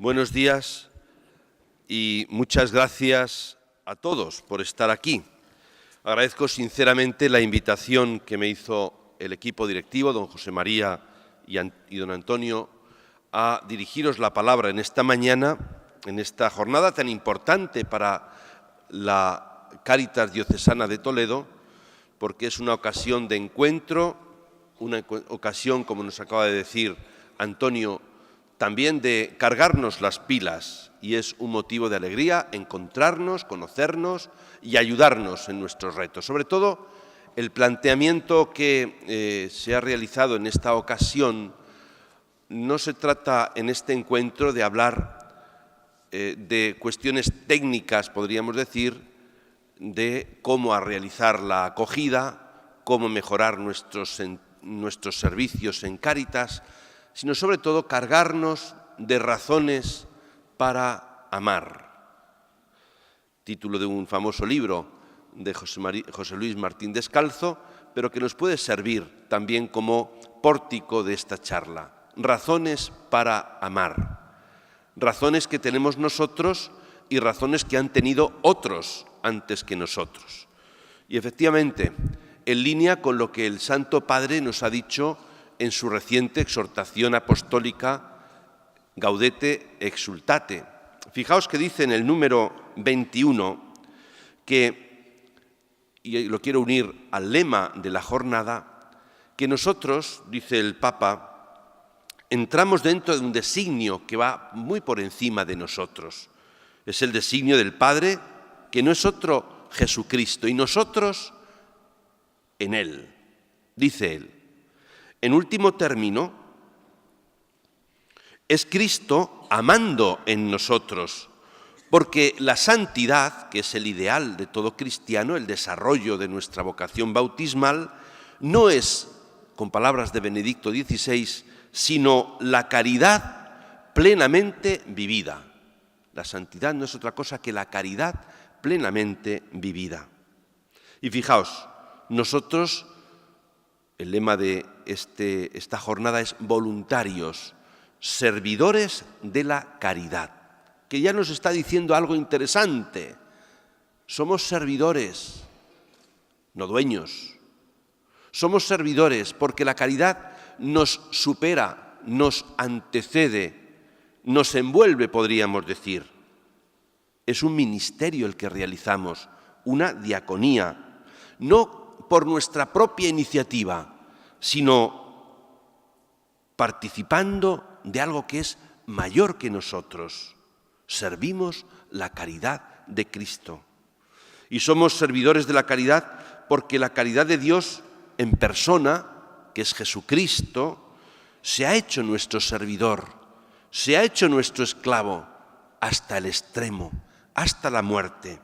Buenos días y muchas gracias a todos por estar aquí. Agradezco sinceramente la invitación que me hizo el equipo directivo, don José María y don Antonio, a dirigiros la palabra en esta mañana, en esta jornada tan importante para la Cáritas Diocesana de Toledo, porque es una ocasión de encuentro, una ocasión, como nos acaba de decir Antonio, también de cargarnos las pilas, y es un motivo de alegría encontrarnos, conocernos y ayudarnos en nuestros retos. Sobre todo, el planteamiento que se ha realizado en esta ocasión, no se trata en este encuentro de hablar de cuestiones técnicas, podríamos decir, de cómo realizar la acogida, cómo mejorar nuestros servicios en Cáritas, sino sobre todo cargarnos de razones para amar. Título de un famoso libro de José Luis Martín Descalzo, pero que nos puede servir también como pórtico de esta charla. Razones para amar. Razones que tenemos nosotros y razones que han tenido otros antes que nosotros. Y efectivamente, en línea con lo que el Santo Padre nos ha dicho en su reciente exhortación apostólica Gaudete Exsultate. Fijaos que dice en el número 21 que, y lo quiero unir al lema de la jornada, que nosotros, dice el Papa, entramos dentro de un designio que va muy por encima de nosotros. Es el designio del Padre, que no es otro Jesucristo, y nosotros en Él, dice Él. En último término, es Cristo amando en nosotros, porque la santidad, que es el ideal de todo cristiano, el desarrollo de nuestra vocación bautismal, no es, con palabras de Benedicto XVI, sino la caridad plenamente vivida. La santidad no es otra cosa que la caridad plenamente vivida. Y fijaos, nosotros, el lema de esta jornada es voluntarios, servidores de la caridad, que ya nos está diciendo algo interesante. Somos servidores, no dueños. Somos servidores porque la caridad nos supera, nos antecede, nos envuelve, podríamos decir. Es un ministerio el que realizamos, una diaconía, no por nuestra propia iniciativa, sino participando de algo que es mayor que nosotros. Servimos la caridad de Cristo. Y somos servidores de la caridad porque la caridad de Dios en persona, que es Jesucristo, se ha hecho nuestro servidor, se ha hecho nuestro esclavo hasta el extremo, hasta la muerte.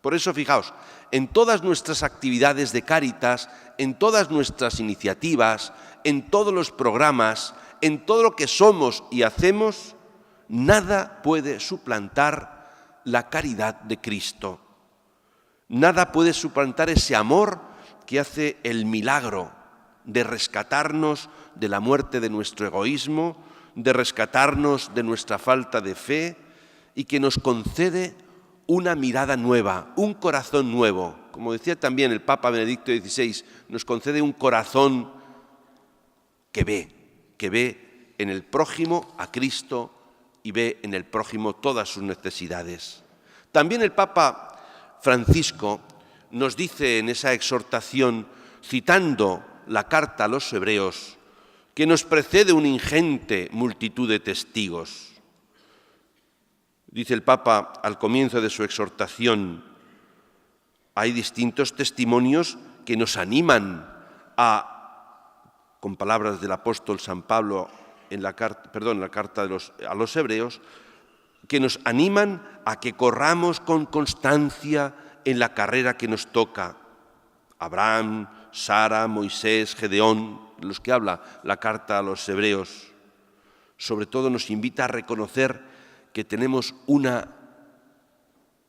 Por eso, fijaos, en todas nuestras actividades de Cáritas, en todas nuestras iniciativas, en todos los programas, en todo lo que somos y hacemos, nada puede suplantar la caridad de Cristo. Nada puede suplantar ese amor que hace el milagro de rescatarnos de la muerte de nuestro egoísmo, de rescatarnos de nuestra falta de fe y que nos concede una mirada nueva, un corazón nuevo. Como decía también el Papa Benedicto XVI, nos concede un corazón que ve en el prójimo a Cristo y ve en el prójimo todas sus necesidades. También el Papa Francisco nos dice en esa exhortación, citando la carta a los Hebreos, que nos precede una ingente multitud de testigos. Dice el Papa al comienzo de su exhortación, hay distintos testimonios que nos animan con palabras del apóstol San Pablo en la carta a los Hebreos, que nos animan a que corramos con constancia en la carrera que nos toca. Abraham, Sara, Moisés, Gedeón, de los que habla la carta a los Hebreos. Sobre todo nos invita a reconocer que tenemos una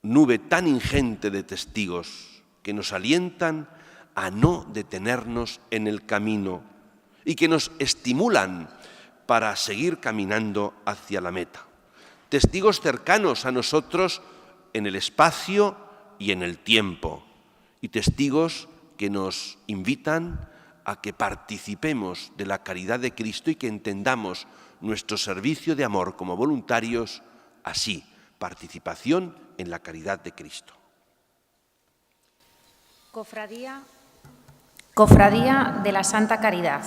nube tan ingente de testigos que nos alientan a no detenernos en el camino y que nos estimulan para seguir caminando hacia la meta. testigos cercanos a nosotros en el espacio y en el tiempo, y testigos que nos invitan a que participemos de la caridad de Cristo y que entendamos nuestro servicio de amor como voluntarios así, participación en la caridad de Cristo. Cofradía de la Santa Caridad.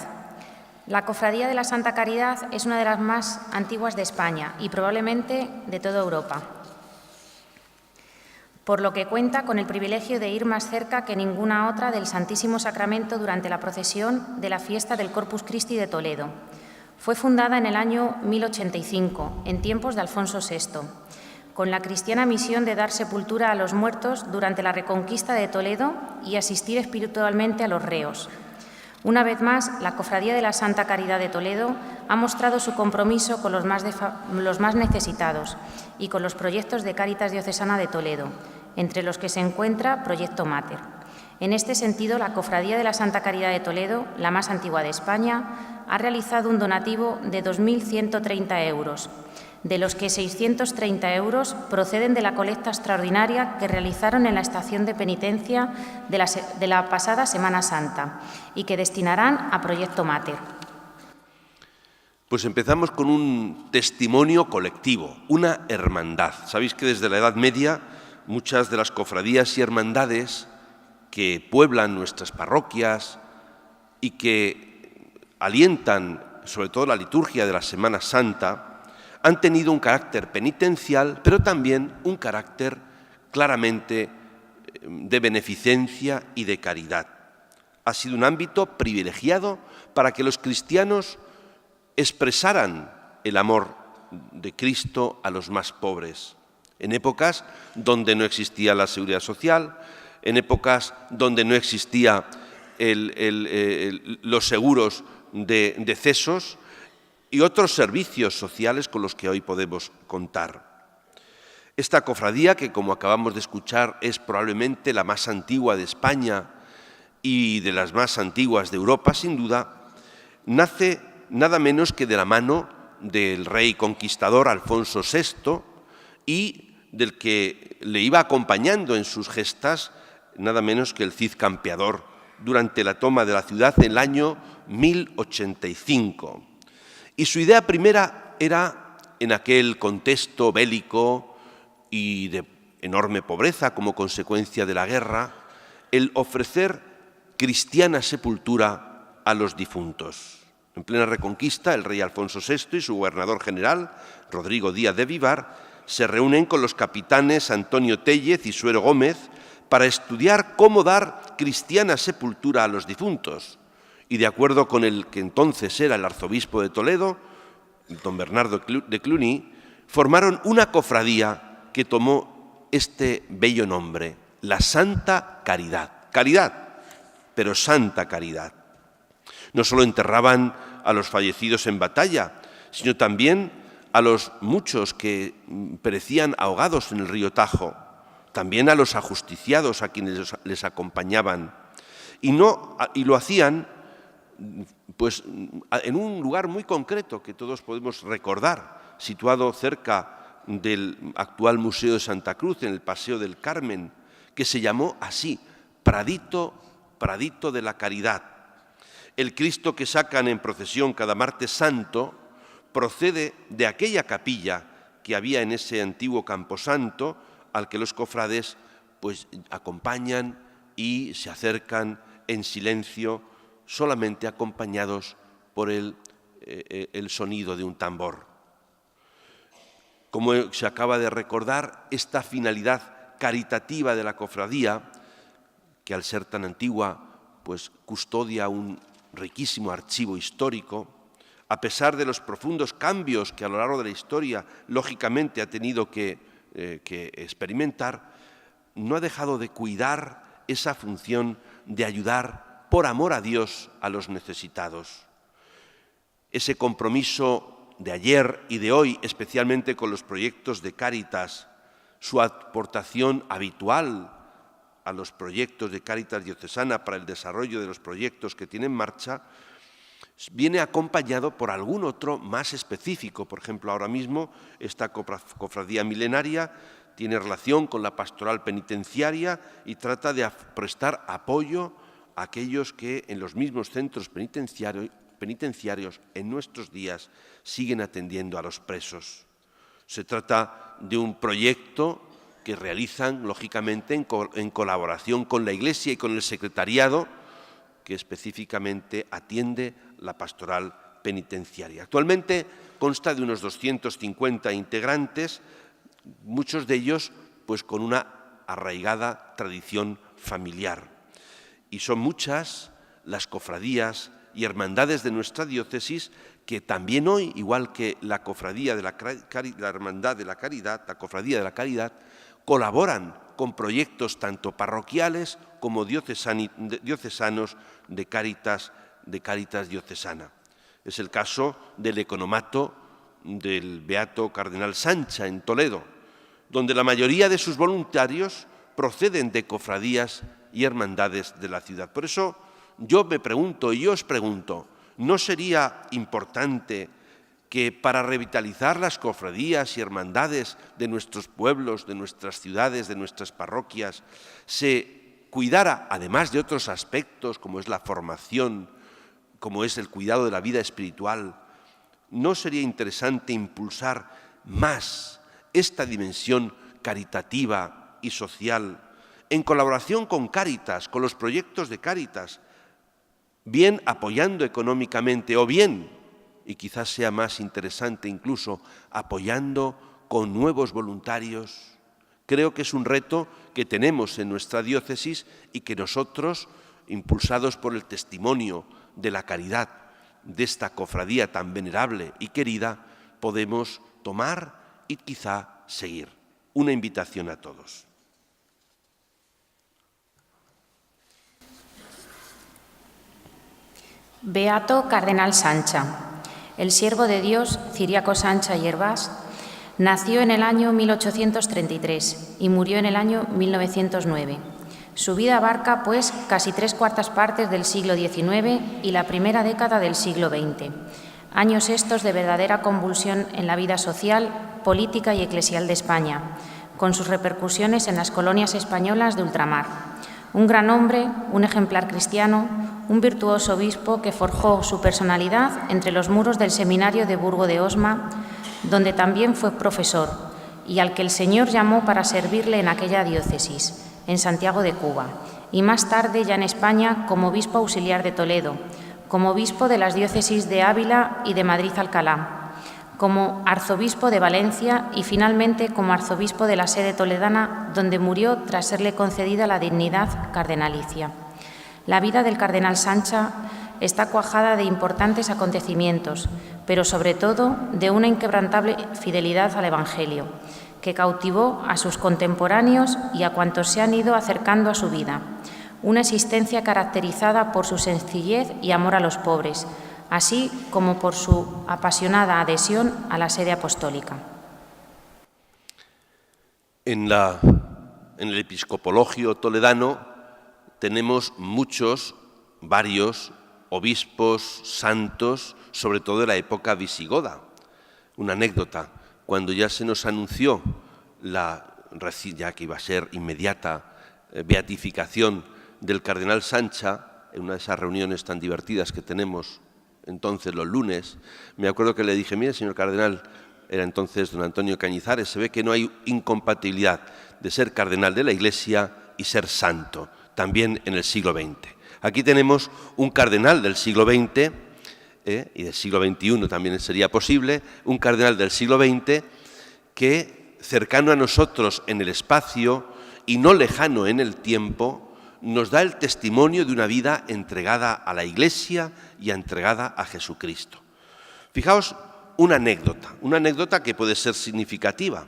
La Cofradía de la Santa Caridad es una de las más antiguas de España y probablemente de toda Europa, por lo que cuenta con el privilegio de ir más cerca que ninguna otra del Santísimo Sacramento durante la procesión de la fiesta del Corpus Christi de Toledo. Fue fundada en el año 1085, en tiempos de Alfonso VI, con la cristiana misión de dar sepultura a los muertos durante la Reconquista de Toledo y asistir espiritualmente a los reos. Una vez más, la Cofradía de la Santa Caridad de Toledo ha mostrado su compromiso con los más necesitados y con los proyectos de Cáritas Diocesana de Toledo, entre los que se encuentra Proyecto Mater. En este sentido, la Cofradía de la Santa Caridad de Toledo, la más antigua de España, ha realizado un donativo de 2.130 euros, de los que 630 euros proceden de la colecta extraordinaria que realizaron en la estación de penitencia de la pasada Semana Santa y que destinarán a Proyecto Mater. Pues empezamos con un testimonio colectivo, una hermandad. Sabéis que desde la Edad Media muchas de las cofradías y hermandades que pueblan nuestras parroquias y que alientan sobre todo la liturgia de la Semana Santa han tenido un carácter penitencial, pero también un carácter claramente de beneficencia y de caridad. Ha sido un ámbito privilegiado para que los cristianos expresaran el amor de Cristo a los más pobres, en épocas donde no existía la seguridad social, en épocas donde no existían los seguros de decesos y otros servicios sociales con los que hoy podemos contar. Esta cofradía, que como acabamos de escuchar es probablemente la más antigua de España y de las más antiguas de Europa, sin duda, nace nada menos que de la mano del rey conquistador Alfonso VI y del que le iba acompañando en sus gestas nada menos que el Cid Campeador durante la toma de la ciudad en el año 1085. Y su idea primera era, en aquel contexto bélico y de enorme pobreza como consecuencia de la guerra, el ofrecer cristiana sepultura a los difuntos. En plena Reconquista, el rey Alfonso VI y su gobernador general, Rodrigo Díaz de Vivar, se reúnen con los capitanes Antonio Téllez y Suero Gómez para estudiar cómo dar cristiana sepultura a los difuntos. Y de acuerdo con el que entonces era el arzobispo de Toledo, don Bernardo de Cluny, formaron una cofradía que tomó este bello nombre, la Santa Caridad. Caridad, pero Santa Caridad. No solo enterraban a los fallecidos en batalla, sino también a los muchos que perecían ahogados en el río Tajo, también a los ajusticiados a quienes les acompañaban. Y lo hacían pues en un lugar muy concreto que todos podemos recordar, situado cerca del actual Museo de Santa Cruz, en el Paseo del Carmen, que se llamó así, Pradito de la Caridad. El Cristo que sacan en procesión cada martes santo procede de aquella capilla que había en ese antiguo camposanto al que los cofrades pues acompañan y se acercan en silencio, solamente acompañados por el sonido de un tambor. Como se acaba de recordar, esta finalidad caritativa de la cofradía, que al ser tan antigua, pues custodia un riquísimo archivo histórico, a pesar de los profundos cambios que a lo largo de la historia, lógicamente, ha tenido que experimentar, no ha dejado de cuidar esa función de ayudar por amor a Dios a los necesitados. Ese compromiso de ayer y de hoy, especialmente con los proyectos de Cáritas, su aportación habitual a los proyectos de Cáritas Diocesana para el desarrollo de los proyectos que tiene en marcha, viene acompañado por algún otro más específico. Por ejemplo, ahora mismo esta cofradía milenaria tiene relación con la pastoral penitenciaria y trata de prestar apoyo a aquellos que en los mismos centros penitenciarios en nuestros días siguen atendiendo a los presos. Se trata de un proyecto que realizan, lógicamente, en colaboración con la Iglesia y con el secretariado que específicamente atiende la pastoral penitenciaria. Actualmente consta de unos 250 integrantes, muchos de ellos pues con una arraigada tradición familiar. Y son muchas las cofradías y hermandades de nuestra diócesis que también hoy, igual que la cofradía de la Hermandad de la Caridad, la Cofradía de la Caridad, colaboran con proyectos tanto parroquiales como diocesanos de Cáritas diocesana. Es el caso del economato del Beato Cardenal Sancha en Toledo, donde la mayoría de sus voluntarios proceden de cofradías y hermandades de la ciudad. Por eso yo me pregunto y yo os pregunto, ¿no sería importante que para revitalizar las cofradías y hermandades de nuestros pueblos, de nuestras ciudades, de nuestras parroquias, se cuidara, además de otros aspectos como es la formación, como es el cuidado de la vida espiritual? ¿No sería interesante impulsar más esta dimensión caritativa y social en colaboración con Cáritas, con los proyectos de Cáritas, bien apoyando económicamente o bien, y quizás sea más interesante incluso, apoyando con nuevos voluntarios? Creo que es un reto que tenemos en nuestra diócesis y que nosotros, impulsados por el testimonio de la caridad de esta cofradía tan venerable y querida, podemos tomar y quizá seguir. Una invitación a todos. Beato Cardenal Sancha. El siervo de Dios, Ciriaco Sancha y Hervás, nació en el año 1833 y murió en el año 1909. Su vida abarca, pues, casi 3/4 partes del siglo XIX y la primera década del siglo XX, años estos de verdadera convulsión en la vida social, política y eclesial de España, con sus repercusiones en las colonias españolas de ultramar. Un gran hombre, un ejemplar cristiano, un virtuoso obispo que forjó su personalidad entre los muros del seminario de Burgo de Osma, donde también fue profesor, y al que el Señor llamó para servirle en aquella diócesis, en Santiago de Cuba, y más tarde ya en España como obispo auxiliar de Toledo, como obispo de las diócesis de Ávila y de Madrid-Alcalá, como arzobispo de Valencia y finalmente como arzobispo de la sede toledana, donde murió tras serle concedida la dignidad cardenalicia. La vida del cardenal Sancha está cuajada de importantes acontecimientos, pero sobre todo de una inquebrantable fidelidad al Evangelio, que cautivó a sus contemporáneos y a cuantos se han ido acercando a su vida. Una existencia caracterizada por su sencillez y amor a los pobres, así como por su apasionada adhesión a la sede apostólica. En el episcopologio toledano tenemos varios obispos santos, sobre todo de la época visigoda. Una anécdota: cuando ya se nos anunció ya que iba a ser inmediata beatificación del cardenal Sancha, en una de esas reuniones tan divertidas que tenemos entonces los lunes, me acuerdo que le dije: mire, señor cardenal, era entonces don Antonio Cañizares, se ve que no hay incompatibilidad de ser cardenal de la Iglesia y ser santo, también en el siglo XX. Aquí tenemos un cardenal del siglo XX, y del siglo XXI también sería posible, un cardenal del siglo XX que, cercano a nosotros en el espacio y no lejano en el tiempo, nos da el testimonio de una vida entregada a la Iglesia y entregada a Jesucristo. Fijaos una anécdota que puede ser significativa.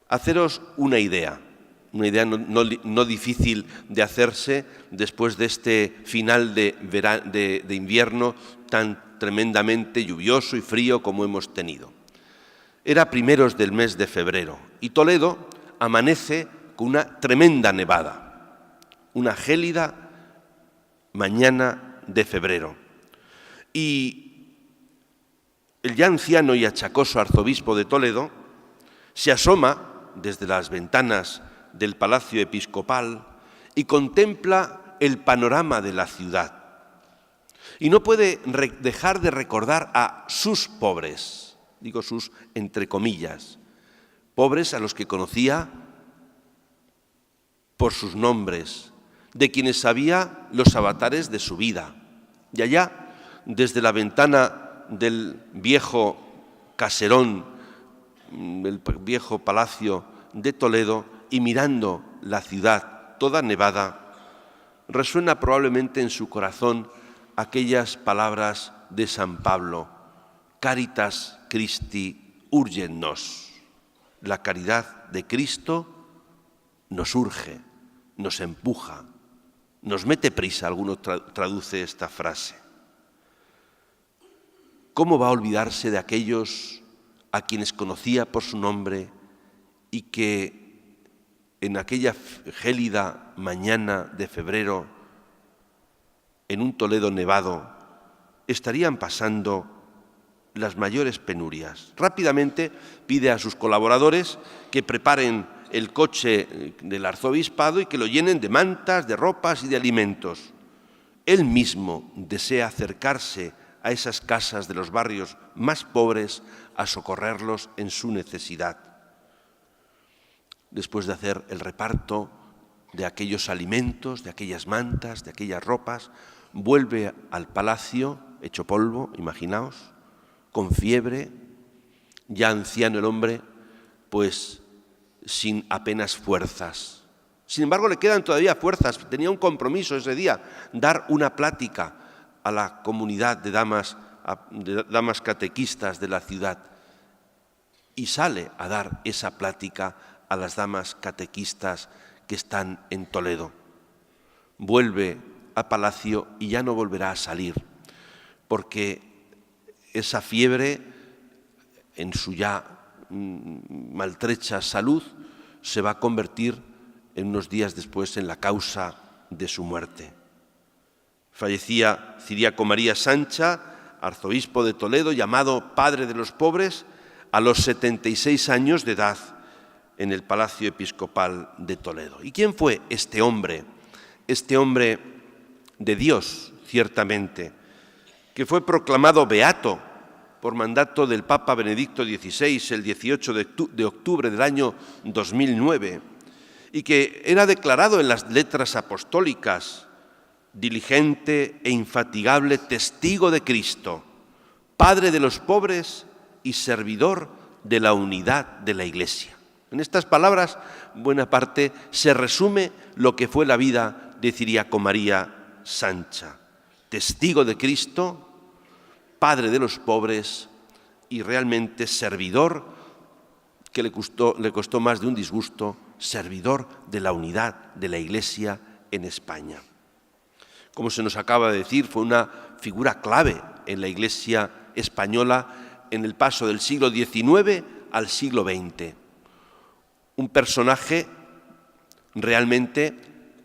Haceros una idea no difícil de hacerse después de este final de invierno tan tremendamente lluvioso y frío como hemos tenido. Era primeros del mes de febrero y Toledo amanece con una tremenda nevada, una gélida mañana de febrero. Y el ya anciano y achacoso arzobispo de Toledo se asoma desde las ventanas del palacio episcopal y contempla el panorama de la ciudad. Y no puede dejar de recordar a sus pobres, digo sus entre comillas, pobres a los que conocía por sus nombres, de quienes sabía los avatares de su vida. Y allá, desde la ventana del viejo caserón, el viejo palacio de Toledo, y mirando la ciudad toda nevada, resuena probablemente en su corazón aquellas palabras de San Pablo: Caritas Christi urget nos. La caridad de Cristo nos urge, nos empuja, nos mete prisa. Alguno traduce esta frase. ¿Cómo va a olvidarse de aquellos a quienes conocía por su nombre y que en aquella gélida mañana de febrero, en un Toledo nevado, estarían pasando las mayores penurias? Rápidamente pide a sus colaboradores que preparen el coche del arzobispado y que lo llenen de mantas, de ropas y de alimentos. Él mismo desea acercarse a esas casas de los barrios más pobres a socorrerlos en su necesidad. Después de hacer el reparto de aquellos alimentos, de aquellas mantas, de aquellas ropas, vuelve al palacio hecho polvo, imaginaos, con fiebre, ya anciano el hombre, pues sin apenas fuerzas. Sin embargo, le quedan todavía fuerzas. Tenía un compromiso ese día, dar una plática a la comunidad de damas catequistas de la ciudad. Y sale a dar esa plática a las damas catequistas que están en Toledo. Vuelve a palacio y ya no volverá a salir, porque esa fiebre, en su ya maltrecha salud, se va a convertir en unos días después en la causa de su muerte. Fallecía Ciriaco María Sancha, arzobispo de Toledo, llamado Padre de los Pobres, a los 76 años de edad, en el Palacio Episcopal de Toledo. ¿Y quién fue este hombre? Este hombre de Dios, ciertamente, que fue proclamado beato por mandato del Papa Benedicto XVI el 18 de octubre del año 2009, y que era declarado en las letras apostólicas diligente e infatigable testigo de Cristo, Padre de los pobres y servidor de la unidad de la Iglesia. En estas palabras, buena parte se resume lo que fue la vida de Ciriaco María Sancha, testigo de Cristo, Padre de los pobres y realmente servidor, que le costó más de un disgusto, servidor de la unidad de la Iglesia en España. Como se nos acaba de decir, fue una figura clave en la Iglesia española en el paso del siglo XIX al siglo XX. Un personaje realmente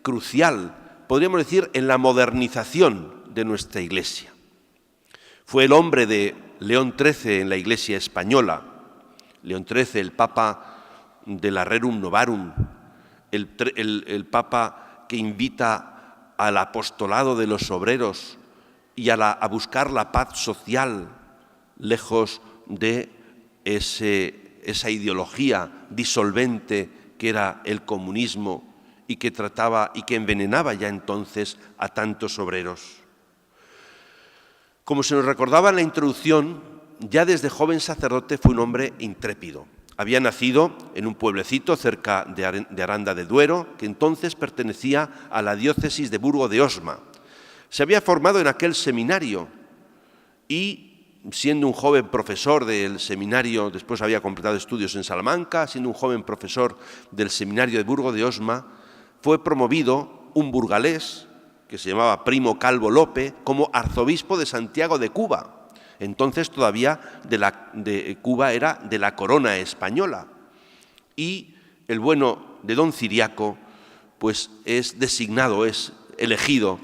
crucial, podríamos decir, en la modernización de nuestra Iglesia. Fue el hombre de León XIII en la Iglesia española, León XIII, el Papa de la Rerum Novarum, el Papa que invita al apostolado de los obreros y a buscar la paz social, lejos de esa ideología disolvente que era el comunismo y que trataba y que envenenaba ya entonces a tantos obreros. Como se nos recordaba en la introducción, ya desde joven sacerdote fue un hombre intrépido. Había nacido en un pueblecito cerca de Aranda de Duero, que entonces pertenecía a la diócesis de Burgo de Osma. Se había formado en aquel seminario y, siendo un joven profesor del seminario, después había completado estudios en Salamanca, siendo un joven profesor del seminario de Burgo de Osma, fue promovido un burgalés, que se llamaba Primo Calvo Lope, como arzobispo de Santiago de Cuba. Entonces todavía de Cuba era de la corona española. Y el bueno de don Ciriaco pues es designado, es elegido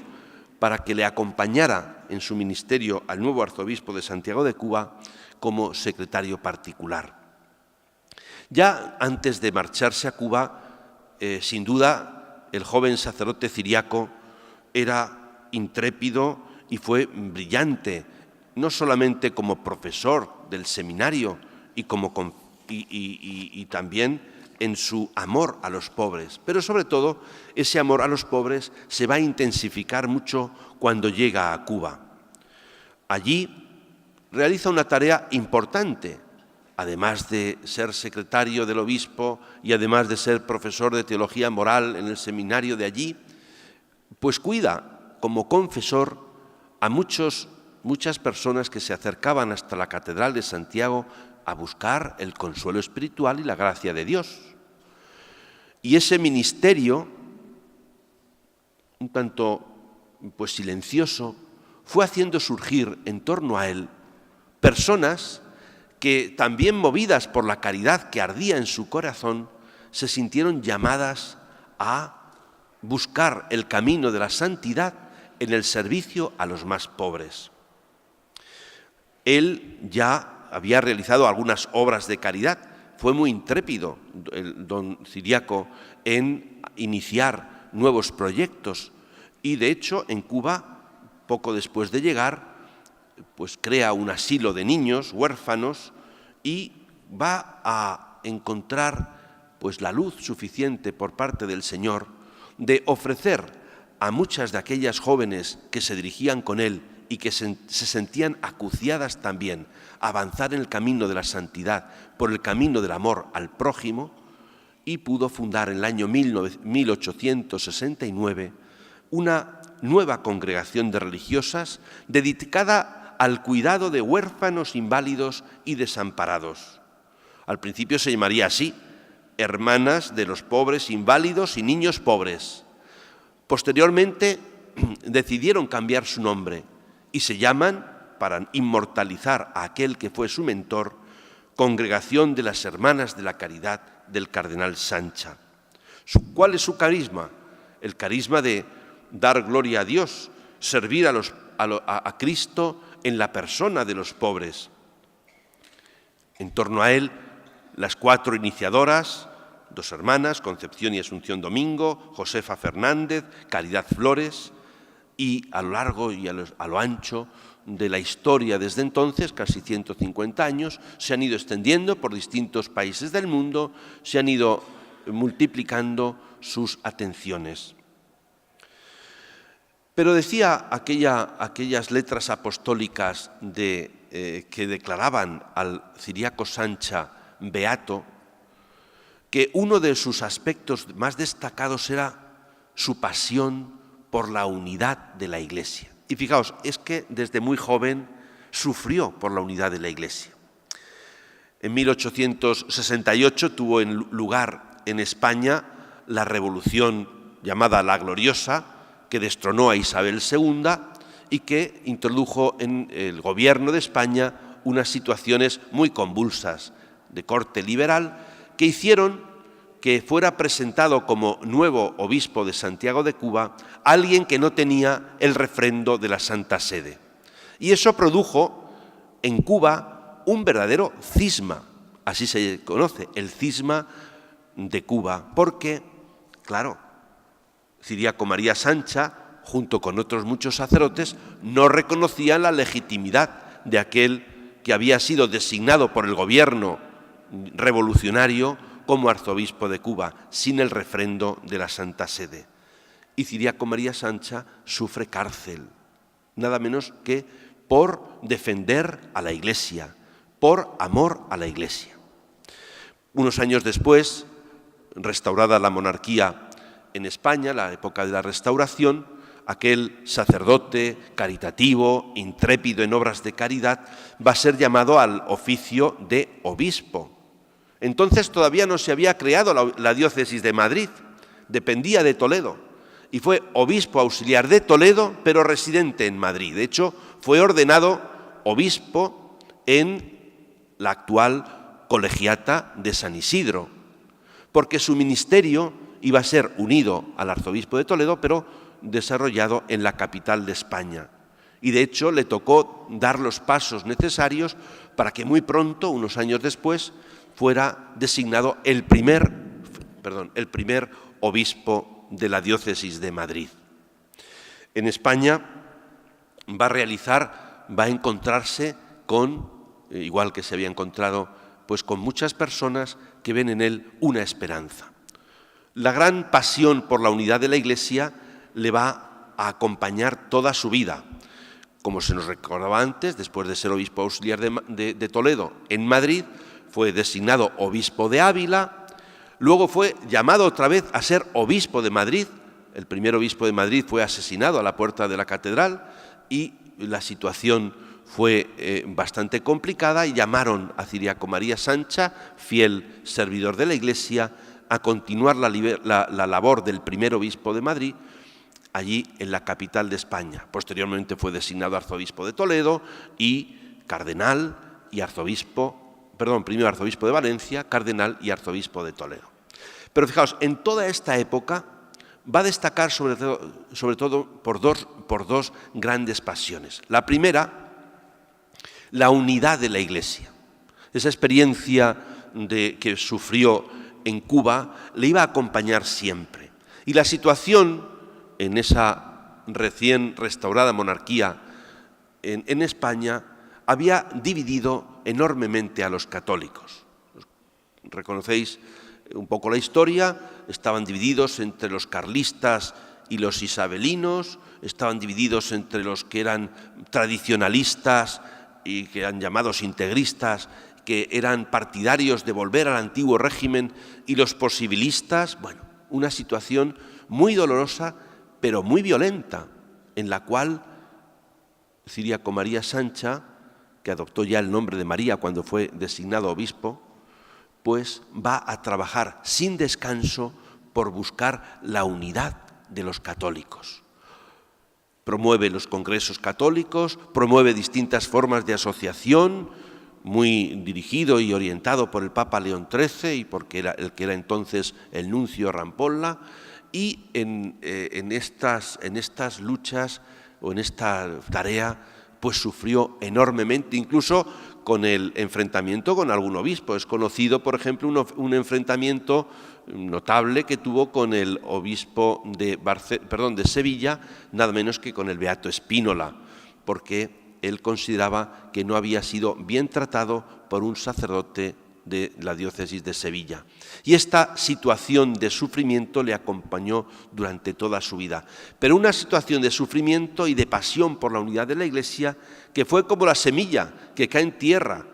para que le acompañara en su ministerio al nuevo arzobispo de Santiago de Cuba como secretario particular. Ya antes de marcharse a Cuba, sin duda, el joven sacerdote ciriaco era intrépido y fue brillante, no solamente como profesor del seminario y también en su amor a los pobres, pero sobre todo ese amor a los pobres se va a intensificar mucho cuando llega a Cuba. Allí realiza una tarea importante, además de ser secretario del obispo y además de ser profesor de teología moral en el seminario de allí, pues cuida como confesor a muchas personas que se acercaban hasta la Catedral de Santiago a buscar el consuelo espiritual y la gracia de Dios. Y ese ministerio, un tanto pues silencioso, fue haciendo surgir en torno a él personas que, también movidas por la caridad que ardía en su corazón, se sintieron llamadas a buscar el camino de la santidad en el servicio a los más pobres. Él ya había realizado algunas obras de caridad, fue muy intrépido el don Ciriaco en iniciar nuevos proyectos y, de hecho, en Cuba, poco después de llegar, pues crea un asilo de niños huérfanos y va a encontrar pues la luz suficiente por parte del Señor de ofrecer a muchas de aquellas jóvenes que se dirigían con él y que se sentían acuciadas también a avanzar en el camino de la santidad, por el camino del amor al prójimo, y pudo fundar en el año 1869 una nueva congregación de religiosas dedicada al cuidado de huérfanos, inválidos y desamparados. Al principio se llamaría así, Hermanas de los Pobres, Inválidos y Niños Pobres. Posteriormente decidieron cambiar su nombre y se llaman, para inmortalizar a aquel que fue su mentor, Congregación de las Hermanas de la Caridad del Cardenal Sancha. ¿Cuál es su carisma? El carisma de dar gloria a Dios, servir a Cristo en la persona de los pobres. En torno a él, las 4 iniciadoras, 2 hermanas, Concepción y Asunción Domingo, Josefa Fernández, Caridad Flores, y a lo largo y a lo ancho de la historia desde entonces, casi 150 años, se han ido extendiendo por distintos países del mundo, se han ido multiplicando sus atenciones. Pero decía aquellas letras apostólicas que declaraban al Ciriaco Sancha beato, que uno de sus aspectos más destacados era su pasión por la unidad de la Iglesia. Y fijaos, es que desde muy joven sufrió por la unidad de la Iglesia. En 1868 tuvo lugar en España la revolución llamada La Gloriosa, que destronó a Isabel II y que introdujo en el gobierno de España unas situaciones muy convulsas de corte liberal que hicieron que fuera presentado como nuevo obispo de Santiago de Cuba alguien que no tenía el refrendo de la Santa Sede. Y eso produjo en Cuba un verdadero cisma, así se conoce, el cisma de Cuba, porque, claro, Ciriaco María Sancha, junto con otros muchos sacerdotes, no reconocían la legitimidad de aquel que había sido designado por el gobierno revolucionario como arzobispo de Cuba, sin el refrendo de la Santa Sede. Y Ciriaco María Sancha sufre cárcel, nada menos que por defender a la Iglesia, por amor a la Iglesia. Unos años después, restaurada la monarquía en España, la época de la Restauración, aquel sacerdote caritativo, intrépido en obras de caridad, va a ser llamado al oficio de obispo. Entonces todavía no se había creado la diócesis de Madrid, dependía de Toledo, y fue obispo auxiliar de Toledo, pero residente en Madrid. De hecho, fue ordenado obispo en la actual colegiata de San Isidro, porque su ministerio iba a ser unido al arzobispo de Toledo, pero desarrollado en la capital de España. y de hecho le tocó dar los pasos necesarios para que muy pronto, unos años después, fuera designado el primer obispo de la diócesis de Madrid. En España va a encontrarse con, igual que se había encontrado, pues con muchas personas que ven en él una esperanza. La gran pasión por la unidad de la Iglesia le va a acompañar toda su vida. Como se nos recordaba antes, después de ser obispo auxiliar de Toledo en Madrid, fue designado obispo de Ávila, luego fue llamado otra vez a ser obispo de Madrid. El primer obispo de Madrid fue asesinado a la puerta de la catedral y la situación fue bastante complicada y llamaron a Ciriaco María Sancha, fiel servidor de la Iglesia, a continuar la labor del primer obispo de Madrid, allí en la capital de España. Posteriormente fue designado arzobispo de Toledo y cardenal y primero arzobispo de Valencia, cardenal y arzobispo de Toledo. Pero fijaos, en toda esta época va a destacar sobre todo por dos grandes pasiones. La primera, la unidad de la Iglesia. Esa experiencia que sufrió en Cuba le iba a acompañar siempre. Y la situación en esa recién restaurada monarquía en España había dividido enormemente a los católicos. Reconocéis un poco la historia, estaban divididos entre los carlistas y los isabelinos, estaban divididos entre los que eran tradicionalistas y que eran llamados integristas, que eran partidarios de volver al antiguo régimen, y los posibilistas. Bueno, una situación muy dolorosa, pero muy violenta, en la cual Ciriaco María Sancha, que adoptó ya el nombre de María cuando fue designado obispo, pues va a trabajar sin descanso por buscar la unidad de los católicos. Promueve los congresos católicos, promueve distintas formas de asociación, muy dirigido y orientado por el Papa León XIII y porque era el que era entonces el nuncio Rampolla, y en estas luchas o en esta tarea pues sufrió enormemente, incluso con el enfrentamiento con algún obispo. Es conocido, por ejemplo, un enfrentamiento notable que tuvo con el obispo de Sevilla, nada menos que con el beato Spínola, porque él consideraba que no había sido bien tratado por un sacerdote de la diócesis de Sevilla. Y esta situación de sufrimiento le acompañó durante toda su vida. Pero una situación de sufrimiento y de pasión por la unidad de la Iglesia que fue como la semilla que cae en tierra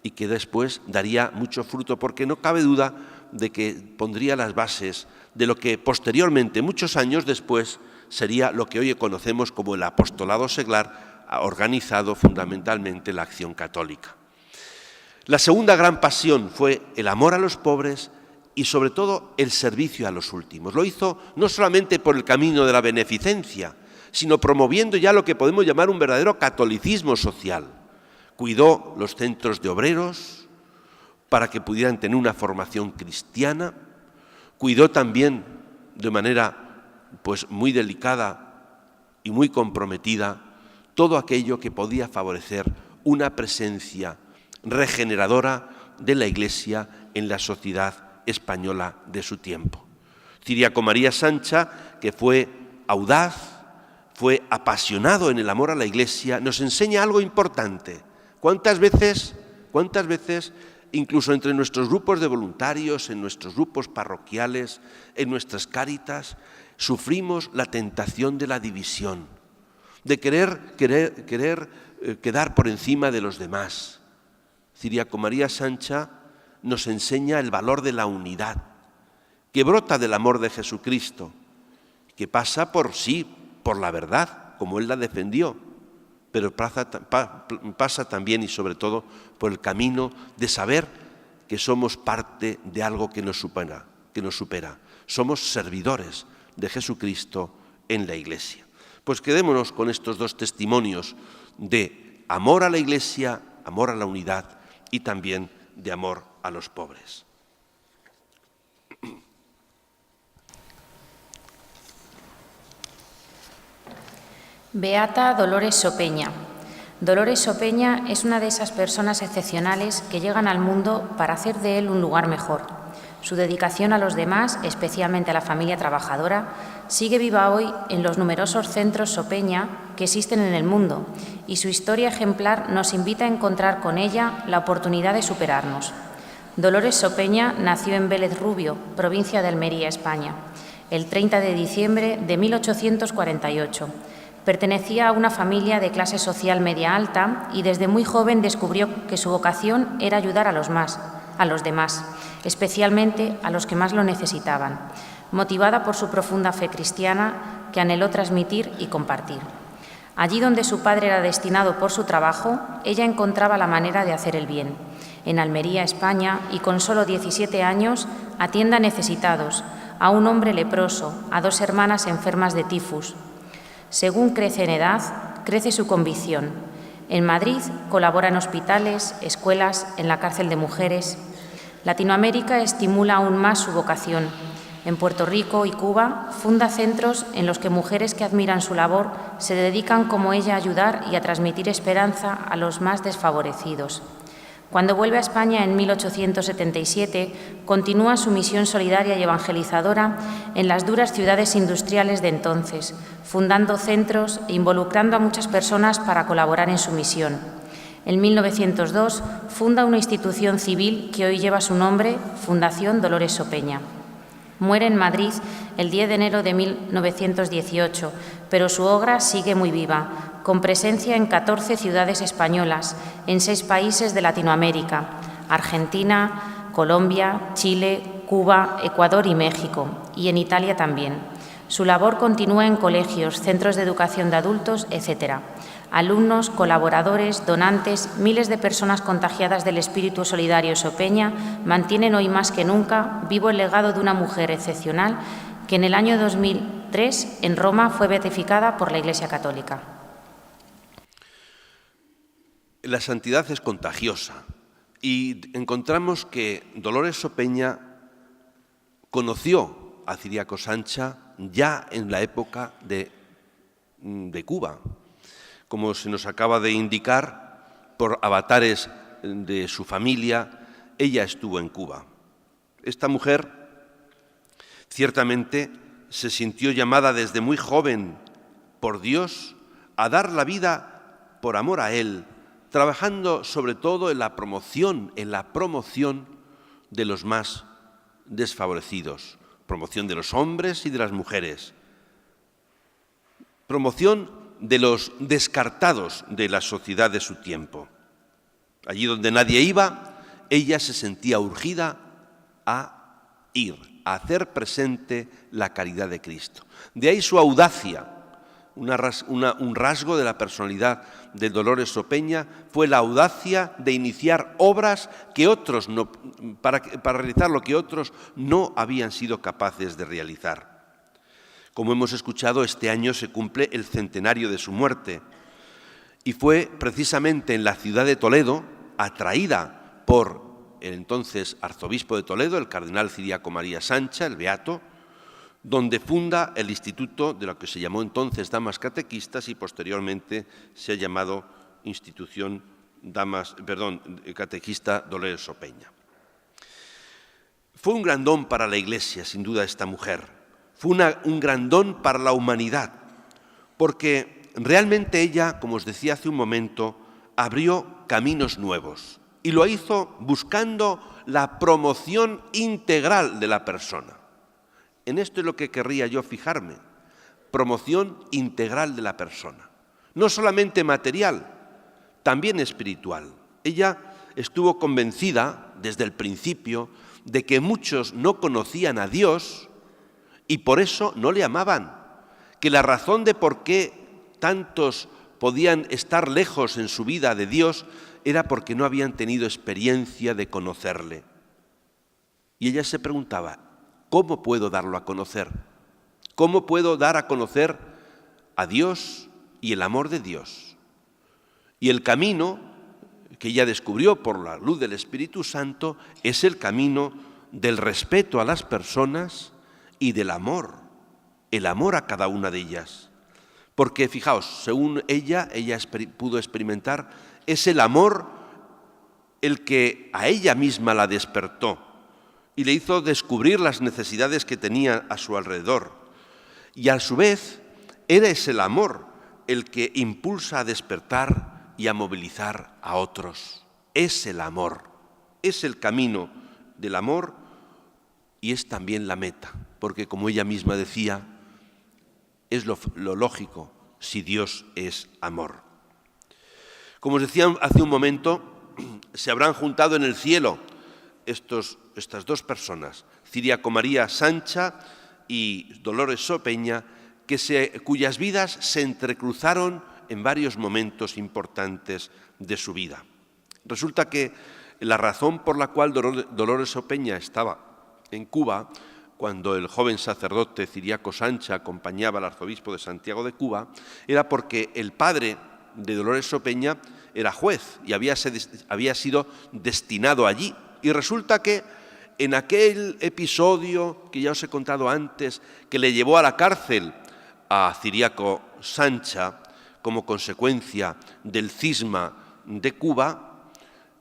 y que después daría mucho fruto, porque no cabe duda de que pondría las bases de lo que posteriormente, muchos años después, sería lo que hoy conocemos como el apostolado seglar, organizado fundamentalmente la acción católica. La segunda gran pasión fue el amor a los pobres y sobre todo el servicio a los últimos. Lo hizo no solamente por el camino de la beneficencia, sino promoviendo ya lo que podemos llamar un verdadero catolicismo social. Cuidó los centros de obreros para que pudieran tener una formación cristiana, cuidó también de manera pues muy delicada y muy comprometida todo aquello que podía favorecer una presencia regeneradora de la Iglesia en la sociedad española de su tiempo. Ciriaco María Sancha, que fue audaz, fue apasionado en el amor a la Iglesia, nos enseña algo importante. ¿Cuántas veces, incluso entre nuestros grupos de voluntarios, en nuestros grupos parroquiales, en nuestras cáritas, sufrimos la tentación de la división, de querer quedar por encima de los demás? Ciriaco María Sancha nos enseña el valor de la unidad, que brota del amor de Jesucristo, que pasa por la verdad, como Él la defendió, pero pasa también y sobre todo por el camino de saber que somos parte de algo que nos supera. Somos servidores de Jesucristo en la Iglesia. Pues quedémonos con estos dos testimonios de amor a la Iglesia, amor a la unidad y también de amor a los pobres. Beata Dolores Sopeña. Dolores Sopeña es una de esas personas excepcionales que llegan al mundo para hacer de él un lugar mejor. Su dedicación a los demás, especialmente a la familia trabajadora, sigue viva hoy en los numerosos centros Sopeña que existen en el mundo, y su historia ejemplar nos invita a encontrar con ella la oportunidad de superarnos. Dolores Sopeña nació en Vélez Rubio, provincia de Almería, España, el 30 de diciembre de 1848. Pertenecía a una familia de clase social media alta y desde muy joven descubrió que su vocación era ayudar a los demás, especialmente a los que más lo necesitaban, motivada por su profunda fe cristiana que anheló transmitir y compartir. Allí donde su padre era destinado por su trabajo, ella encontraba la manera de hacer el bien. En Almería, España, y con solo 17 años, atiende a necesitados, a un hombre leproso, a 2 hermanas enfermas de tifus. Según crece en edad, crece su convicción. En Madrid colabora en hospitales, escuelas, en la cárcel de mujeres. Latinoamérica estimula aún más su vocación. En Puerto Rico y Cuba funda centros en los que mujeres que admiran su labor se dedican como ella a ayudar y a transmitir esperanza a los más desfavorecidos. Cuando vuelve a España en 1877, continúa su misión solidaria y evangelizadora en las duras ciudades industriales de entonces, fundando centros e involucrando a muchas personas para colaborar en su misión. En 1902 funda una institución civil que hoy lleva su nombre, Fundación Dolores Sopeña. Muere en Madrid el 10 de enero de 1918, pero su obra sigue muy viva, con presencia en 14 ciudades españolas, en 6 países de Latinoamérica: Argentina, Colombia, Chile, Cuba, Ecuador y México, y en Italia también. Su labor continúa en colegios, centros de educación de adultos, etc. Alumnos, colaboradores, donantes, miles de personas contagiadas del espíritu solidario Sopeña mantienen hoy más que nunca vivo el legado de una mujer excepcional que en el año 2003 en Roma fue beatificada por la Iglesia Católica. La santidad es contagiosa y encontramos que Dolores Sopeña conoció a Ciriaco Sancha ya en la época de Cuba. Como se nos acaba de indicar, por avatares de su familia, ella estuvo en Cuba. Esta mujer ciertamente se sintió llamada desde muy joven por Dios a dar la vida por amor a Él, trabajando sobre todo en la promoción de los más desfavorecidos, promoción de los hombres y de las mujeres, promoción de los descartados de la sociedad de su tiempo. Allí donde nadie iba, ella se sentía urgida a ir, a hacer presente la caridad de Cristo. De ahí su audacia. Un rasgo de la personalidad de Dolores Sopeña fue la audacia de iniciar obras que otros para realizar lo que otros no habían sido capaces de realizar. Como hemos escuchado, este año se cumple el centenario de su muerte y fue precisamente en la ciudad de Toledo, atraída por el entonces arzobispo de Toledo, el cardenal Ciriaco María Sancha, el beato, donde funda el instituto de lo que se llamó entonces Damas Catequistas y posteriormente se ha llamado Institución Catequista Dolores Sopeña. Fue un gran don para la Iglesia, sin duda, esta mujer. Fue un gran don para la humanidad, porque realmente ella, como os decía hace un momento, abrió caminos nuevos y lo hizo buscando la promoción integral de la persona. En esto es lo que querría yo fijarme, promoción integral de la persona, no solamente material, también espiritual. Ella estuvo convencida desde el principio de que muchos no conocían a Dios y por eso no le amaban, que la razón de por qué tantos podían estar lejos en su vida de Dios era porque no habían tenido experiencia de conocerle. Y ella se preguntaba, ¿cómo puedo darlo a conocer? ¿Cómo puedo dar a conocer a Dios y el amor de Dios? Y el camino que ella descubrió por la luz del Espíritu Santo es el camino del respeto a las personas y del amor, el amor a cada una de ellas. Porque, fijaos, según ella pudo experimentar, es el amor el que a ella misma la despertó y le hizo descubrir las necesidades que tenía a su alrededor. Y a su vez, es el amor el que impulsa a despertar y a movilizar a otros. Es el amor, es el camino del amor y es también la meta, porque como ella misma decía, es lo lógico si Dios es amor. Como os decía hace un momento, se habrán juntado en el cielo estas dos personas, Ciriaco María Sancha y Dolores Sopeña, cuyas vidas se entrecruzaron en varios momentos importantes de su vida. Resulta que la razón por la cual Dolores Sopeña estaba en Cuba, cuando el joven sacerdote Ciriaco Sancha acompañaba al arzobispo de Santiago de Cuba, era porque el padre de Dolores Sopeña era juez y había sido destinado allí. Y resulta que en aquel episodio que ya os he contado antes, que le llevó a la cárcel a Ciriaco Sancha como consecuencia del cisma de Cuba,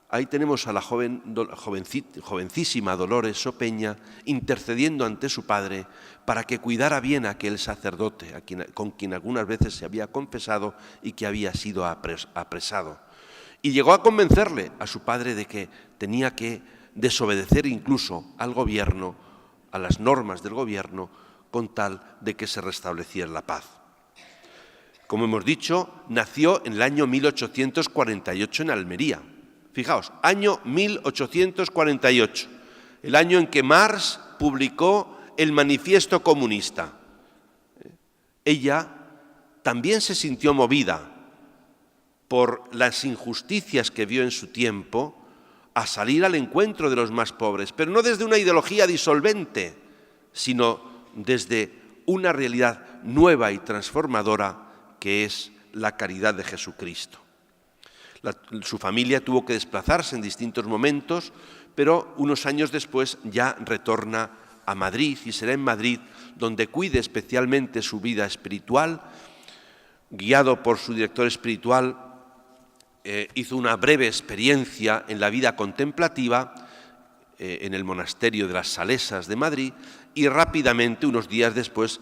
ahí tenemos a la jovencísima Dolores Sopeña intercediendo ante su padre para que cuidara bien a aquel sacerdote con quien algunas veces se había confesado y que había sido apresado. Y llegó a convencerle a su padre de que tenía que desobedecer incluso al gobierno, a las normas del gobierno, con tal de que se restableciera la paz. Como hemos dicho, nació en el año 1848 en Almería. Fijaos, año 1848, el año en que Marx publicó el Manifiesto Comunista. Ella también se sintió movida por las injusticias que vio en su tiempo a salir al encuentro de los más pobres, pero no desde una ideología disolvente, sino desde una realidad nueva y transformadora que es la caridad de Jesucristo. Su familia tuvo que desplazarse en distintos momentos, pero unos años después ya retorna a Madrid y será en Madrid donde cuide especialmente su vida espiritual. Guiado por su director espiritual, hizo una breve experiencia en la vida contemplativa en el monasterio de las Salesas de Madrid y rápidamente, unos días después,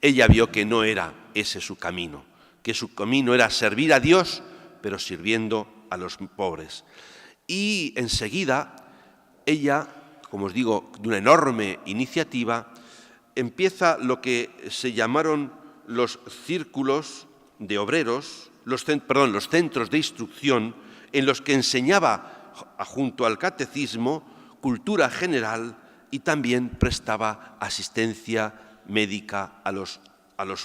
ella vio que no era ese su camino, que su camino era servir a Dios, pero sirviendo a los pobres. Y enseguida, ella, como os digo, de una enorme iniciativa, empieza lo que se llamaron los círculos de obreros, los centros de instrucción, en los que enseñaba, junto al catecismo, cultura general y también prestaba asistencia médica a los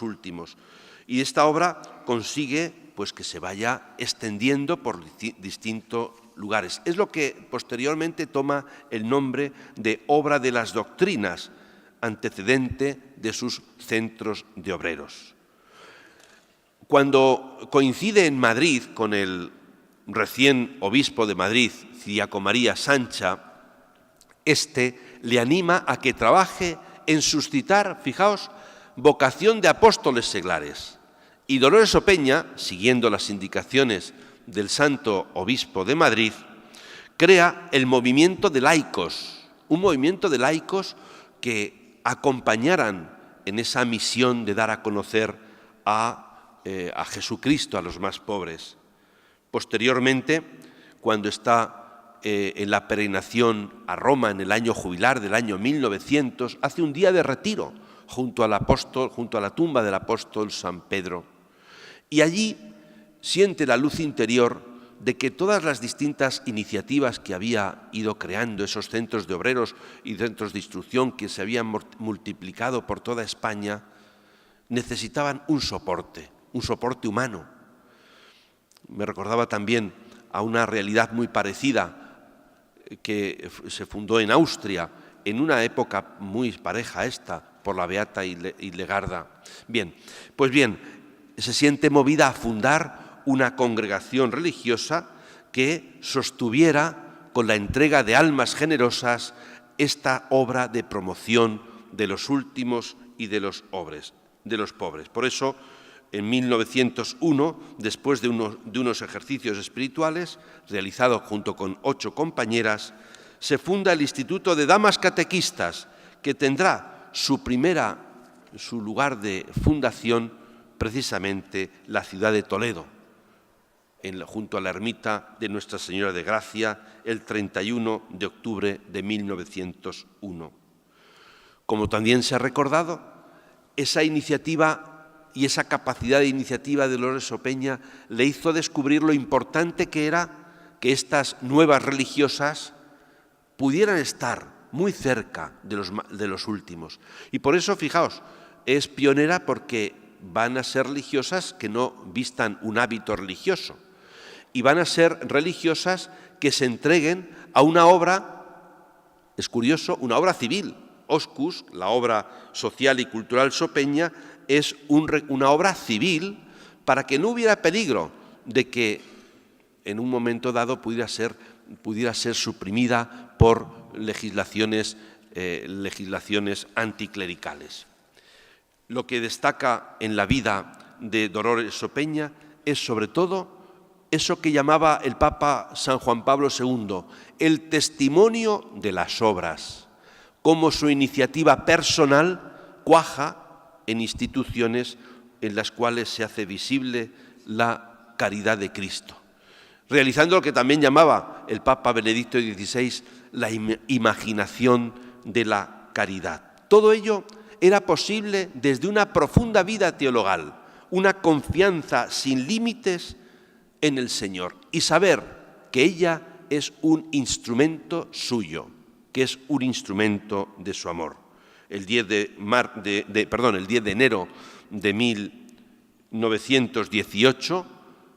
últimos. Y esta obra consigue pues que se vaya extendiendo por distintos lugares. Es lo que posteriormente toma el nombre de Obra de las Doctrinas, antecedente de sus centros de obreros. Cuando coincide en Madrid con el recién obispo de Madrid, Ciriaco María Sancha, le anima a que trabaje en suscitar, fijaos, vocación de apóstoles seglares. Y Dolores Sopeña, siguiendo las indicaciones del santo obispo de Madrid, crea el movimiento de laicos, un movimiento de laicos que acompañaran en esa misión de dar a conocer a Jesucristo a los más pobres. Posteriormente, cuando está en la peregrinación a Roma en el año jubilar del año 1900, hace un día de retiro junto a la tumba del apóstol San Pedro. Y allí siente la luz interior de que todas las distintas iniciativas que había ido creando, esos centros de obreros y centros de instrucción que se habían multiplicado por toda España, necesitaban un soporte humano. Me recordaba también a una realidad muy parecida que se fundó en Austria, en una época muy pareja a esta, por la beata Hildegarda. Se siente movida a fundar una congregación religiosa que sostuviera con la entrega de almas generosas esta obra de promoción de los últimos y de los pobres. Por eso en 1901, después de unos ejercicios espirituales, realizados junto con 8 compañeras, se funda el Instituto de Damas Catequistas, que tendrá su lugar de fundación precisamente la ciudad de Toledo, junto a la ermita de Nuestra Señora de Gracia, el 31 de octubre de 1901. Como también se ha recordado, esa iniciativa y esa capacidad de iniciativa de Dolores Opeña le hizo descubrir lo importante que era que estas nuevas religiosas pudieran estar muy cerca de los últimos. Y por eso, fijaos, es pionera porque van a ser religiosas que no vistan un hábito religioso y van a ser religiosas que se entreguen a una obra, es curioso, una obra civil. Oscus, la obra social y cultural sopeña, es una obra civil para que no hubiera peligro de que en un momento dado pudiera ser suprimida por legislaciones anticlericales. Lo que destaca en la vida de Dolores Opeña es sobre todo eso que llamaba el Papa San Juan Pablo II, el testimonio de las obras, cómo su iniciativa personal cuaja en instituciones en las cuales se hace visible la caridad de Cristo, realizando lo que también llamaba el Papa Benedicto XVI la imaginación de la caridad. Todo ello era posible desde una profunda vida teologal, una confianza sin límites en el Señor y saber que ella es un instrumento suyo, que es un instrumento de su amor. El 10 de enero de 1918,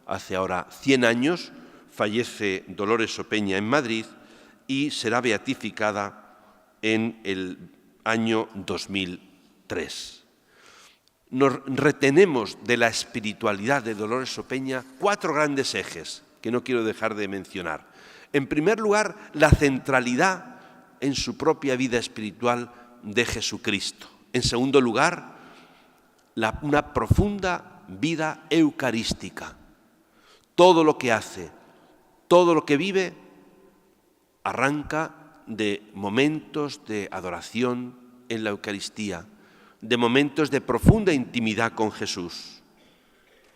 hace ahora 100 años, fallece Dolores Opeña en Madrid y será beatificada en el año 2003. Nos retenemos de la espiritualidad de Dolores Opeña 4 grandes ejes que no quiero dejar de mencionar. En primer lugar, la centralidad en su propia vida espiritual de Jesucristo. En segundo lugar, una profunda vida eucarística. Todo lo que hace, todo lo que vive, arranca de momentos de adoración en la Eucaristía, de momentos de profunda intimidad con Jesús.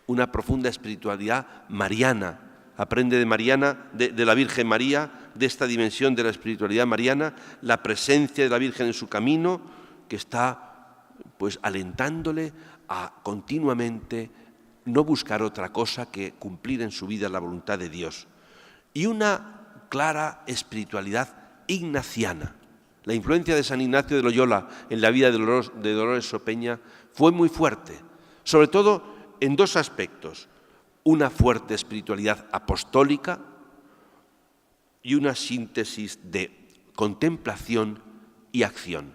Una profunda espiritualidad mariana. Aprende de la Virgen María, de esta dimensión de la espiritualidad mariana, la presencia de la Virgen en su camino, que está pues alentándole a continuamente no buscar otra cosa que cumplir en su vida la voluntad de Dios. Y una clara espiritualidad ignaciana. La influencia de San Ignacio de Loyola en la vida de Dolores Opeña fue muy fuerte, sobre todo en 2 aspectos. Una fuerte espiritualidad apostólica y una síntesis de contemplación y acción,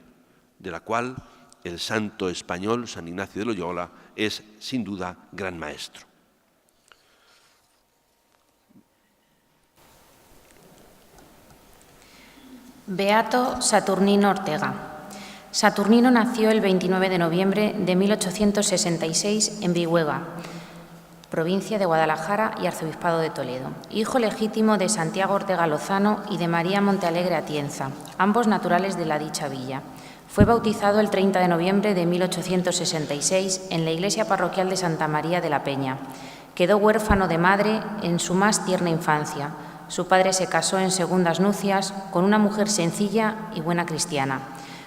de la cual el santo español San Ignacio de Loyola es, sin duda, gran maestro. Beato Saturnino Ortega. Saturnino nació el 29 de noviembre de 1866 en Vihuega, provincia de Guadalajara y arzobispado de Toledo, hijo legítimo de Santiago Ortega Lozano y de María Montealegre Atienza, ambos naturales de la dicha villa. Fue bautizado el 30 de noviembre de 1866 en la iglesia parroquial de Santa María de la Peña. Quedó huérfano de madre en su más tierna infancia. Su padre se casó en segundas nupcias con una mujer sencilla y buena cristiana.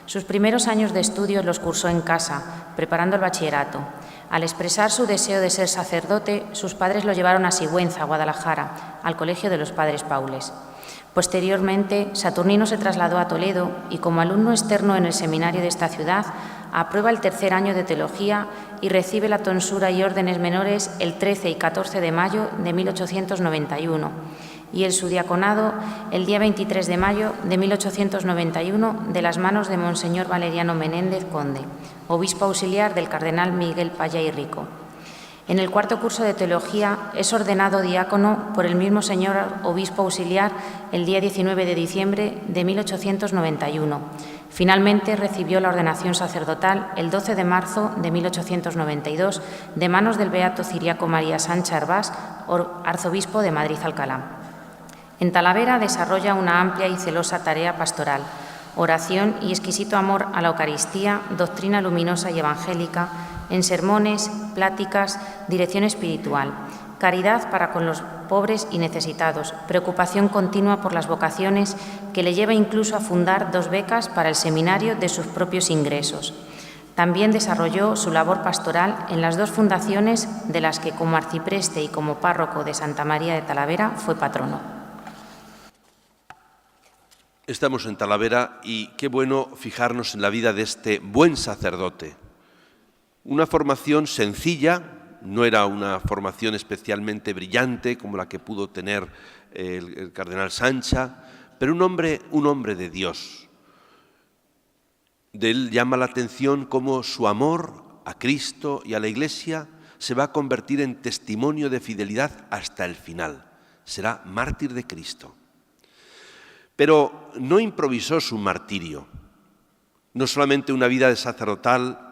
Sus primeros años de estudios los cursó en casa, preparando el bachillerato. Al expresar su deseo de ser sacerdote, sus padres lo llevaron a Sigüenza, Guadalajara, al Colegio de los Padres Paules. Posteriormente, Saturnino se trasladó a Toledo y, como alumno externo en el seminario de esta ciudad, aprueba el 3er año de teología y recibe la tonsura y órdenes menores el 13 y 14 de mayo de 1891 y el subdiaconado el día 23 de mayo de 1891 de las manos de Monseñor Valeriano Menéndez Conde, obispo auxiliar del cardenal Miguel Paya y Rico. En el 4º curso de teología es ordenado diácono por el mismo señor obispo auxiliar el día 19 de diciembre de 1891. Finalmente recibió la ordenación sacerdotal el 12 de marzo de 1892 de manos del beato Ciriaco María Sancha Hervás, arzobispo de Madrid-Alcalá. En Talavera desarrolla una amplia y celosa tarea pastoral, oración y exquisito amor a la Eucaristía, doctrina luminosa y evangélica, en sermones, pláticas, dirección espiritual, caridad para con los pobres y necesitados, preocupación continua por las vocaciones que le lleva incluso a fundar 2 becas para el seminario de sus propios ingresos. También desarrolló su labor pastoral en las 2 fundaciones de las que como arcipreste y como párroco de Santa María de Talavera fue patrono. Estamos en Talavera y qué bueno fijarnos en la vida de este buen sacerdote. Una formación sencilla, no era una formación especialmente brillante como la que pudo tener el cardenal Sancha, pero un hombre de Dios. De él llama la atención cómo su amor a Cristo y a la Iglesia se va a convertir en testimonio de fidelidad hasta el final. Será mártir de Cristo. Pero no improvisó su martirio. No solamente una vida de sacerdotal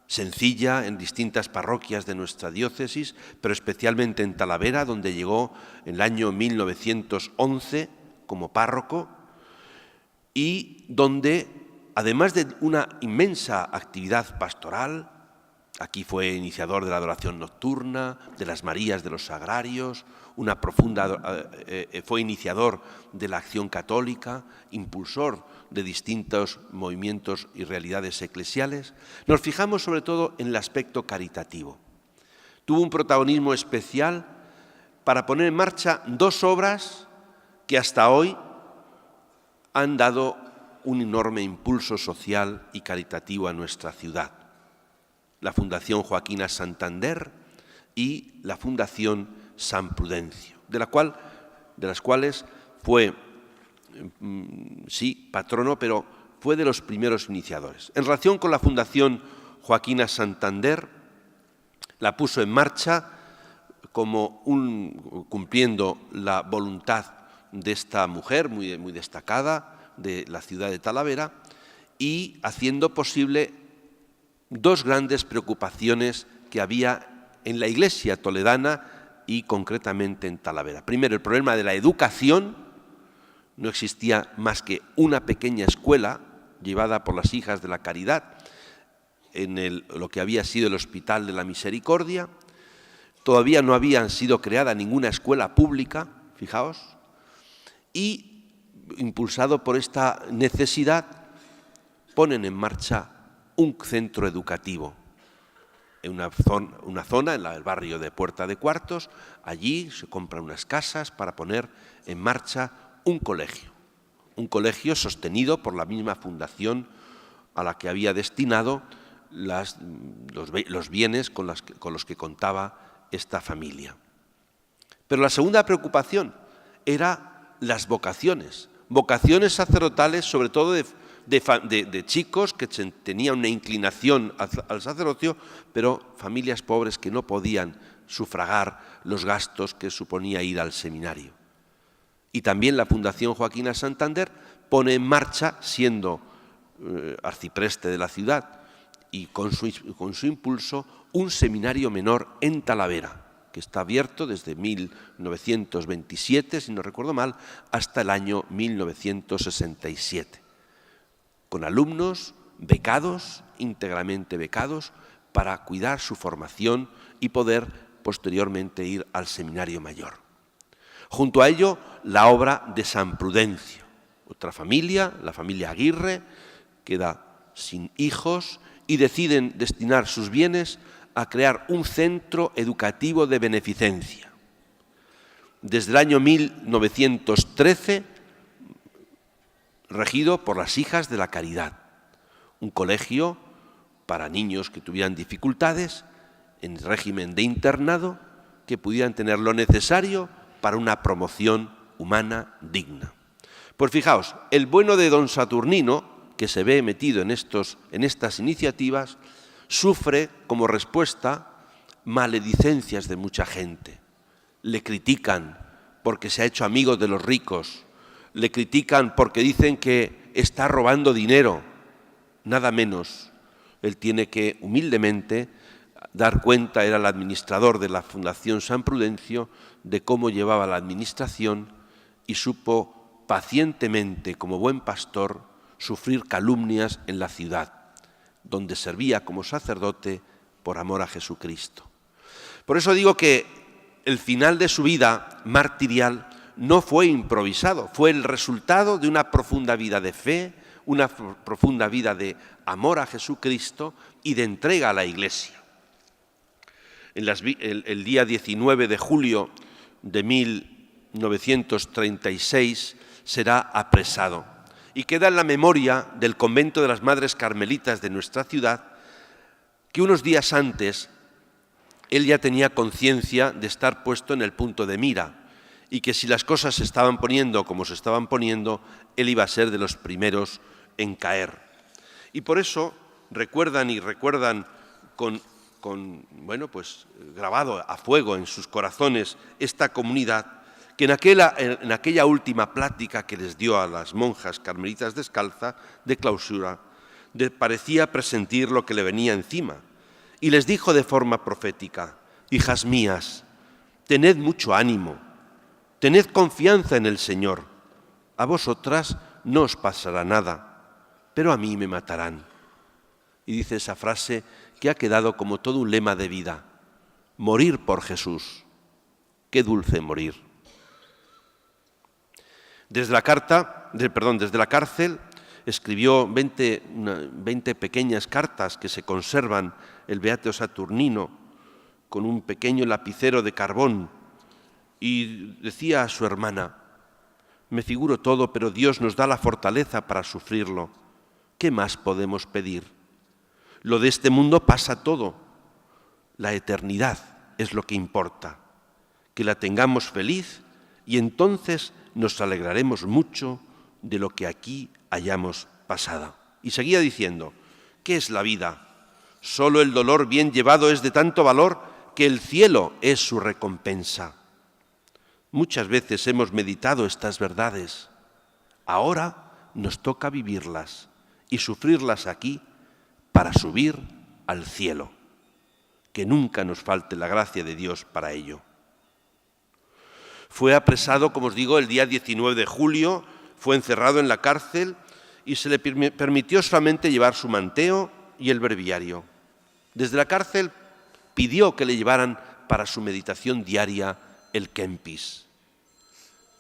sencilla en distintas parroquias de nuestra diócesis, pero especialmente en Talavera, donde llegó en el año 1911 como párroco y donde, además de una inmensa actividad pastoral, aquí fue iniciador de la adoración nocturna, de las Marías de los Sagrarios, fue iniciador de la acción católica, impulsor de distintos movimientos y realidades eclesiales. Nos fijamos sobre todo en el aspecto caritativo. Tuvo un protagonismo especial para poner en marcha 2 obras que hasta hoy han dado un enorme impulso social y caritativo a nuestra ciudad. La Fundación Joaquina Santander y la Fundación San Prudencio, de las cuales fue, sí, patrono, pero fue de los primeros iniciadores. En relación con la Fundación Joaquina Santander, la puso en marcha cumpliendo la voluntad de esta mujer muy destacada de la ciudad de Talavera y haciendo posible 2 grandes preocupaciones que había en la Iglesia toledana y concretamente en Talavera. Primero, el problema de la educación. No existía más que una pequeña escuela llevada por las Hijas de la Caridad en lo que había sido el Hospital de la Misericordia. Todavía no había sido creada ninguna escuela pública, fijaos, y impulsado por esta necesidad ponen en marcha un centro educativo en una zona en el barrio de Puerta de Cuartos. Allí se compran unas casas para poner en marcha un colegio sostenido por la misma fundación a la que había destinado los bienes con los que contaba esta familia. Pero la segunda preocupación era las vocaciones sacerdotales, sobre todo de chicos que tenían una inclinación al sacerdocio, pero familias pobres que no podían sufragar los gastos que suponía ir al seminario. Y también la Fundación Joaquina Santander pone en marcha, siendo arcipreste de la ciudad y con su impulso, un seminario menor en Talavera, que está abierto desde 1927, si no recuerdo mal, hasta el año 1967. Con alumnos becados, íntegramente becados, para cuidar su formación y poder posteriormente ir al seminario mayor. Junto a ello, la obra de San Prudencio. Otra familia, la familia Aguirre, queda sin hijos y deciden destinar sus bienes a crear un centro educativo de beneficencia. Desde el año 1913, regido por las Hijas de la Caridad, un colegio para niños que tuvieran dificultades en régimen de internado, que pudieran tener lo necesario para una promoción humana digna. Pues fijaos, el bueno de don Saturnino, que se ve metido en estas iniciativas, sufre como respuesta maledicencias de mucha gente. Le critican porque se ha hecho amigo de los ricos, le critican porque dicen que está robando dinero, nada menos. Él tiene que humildemente dar cuenta, era el administrador de la Fundación San Prudencio, de cómo llevaba la administración y supo pacientemente, como buen pastor, sufrir calumnias en la ciudad, donde servía como sacerdote por amor a Jesucristo. Por eso digo que el final de su vida martirial no fue improvisado, fue el resultado de una profunda vida de fe, una profunda vida de amor a Jesucristo y de entrega a la Iglesia. El día 19 de julio de 1936 será apresado y queda en la memoria del convento de las Madres Carmelitas de nuestra ciudad que unos días antes él ya tenía conciencia de estar puesto en el punto de mira y que si las cosas se estaban poniendo como se estaban poniendo, él iba a ser de los primeros en caer. Y por eso recuerdan con grabado a fuego en sus corazones esta comunidad, que en aquella última plática que les dio a las monjas carmelitas descalza de clausura, parecía presentir lo que le venía encima, y les dijo de forma profética: hijas mías, tened mucho ánimo, tened confianza en el Señor, a vosotras no os pasará nada, pero a mí me matarán. Y dice esa frase que ha quedado como todo un lema de vida: morir por Jesús, qué dulce morir. Desde la cárcel escribió 20 pequeñas cartas que se conservan el Beato Saturnino con un pequeño lapicero de carbón, y decía a su hermana: me figuro todo, pero Dios nos da la fortaleza para sufrirlo. ¿Qué más podemos pedir? Lo de este mundo pasa todo. La eternidad es lo que importa. Que la tengamos feliz y entonces nos alegraremos mucho de lo que aquí hayamos pasado. Y seguía diciendo: ¿qué es la vida? Solo el dolor bien llevado es de tanto valor que el cielo es su recompensa. Muchas veces hemos meditado estas verdades. Ahora nos toca vivirlas y sufrirlas aquí para subir al cielo. Que nunca nos falte la gracia de Dios para ello. Fue apresado, como os digo, el día 19 de julio, fue encerrado en la cárcel y se le permitió solamente llevar su manteo y el breviario. Desde la cárcel pidió que le llevaran para su meditación diaria el Kempis.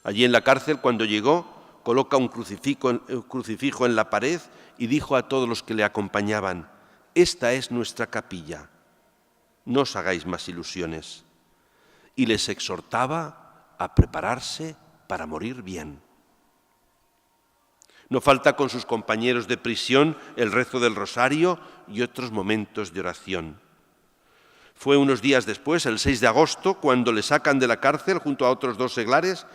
Allí en la cárcel, cuando llegó, coloca un crucifijo en la pared y dijo a todos los que le acompañaban: esta es nuestra capilla, no os hagáis más ilusiones. Y les exhortaba a prepararse para morir bien. No falta con sus compañeros de prisión el rezo del rosario y otros momentos de oración. Fue unos días después, el 6 de agosto, cuando le sacan de la cárcel junto a otros 2 seglares.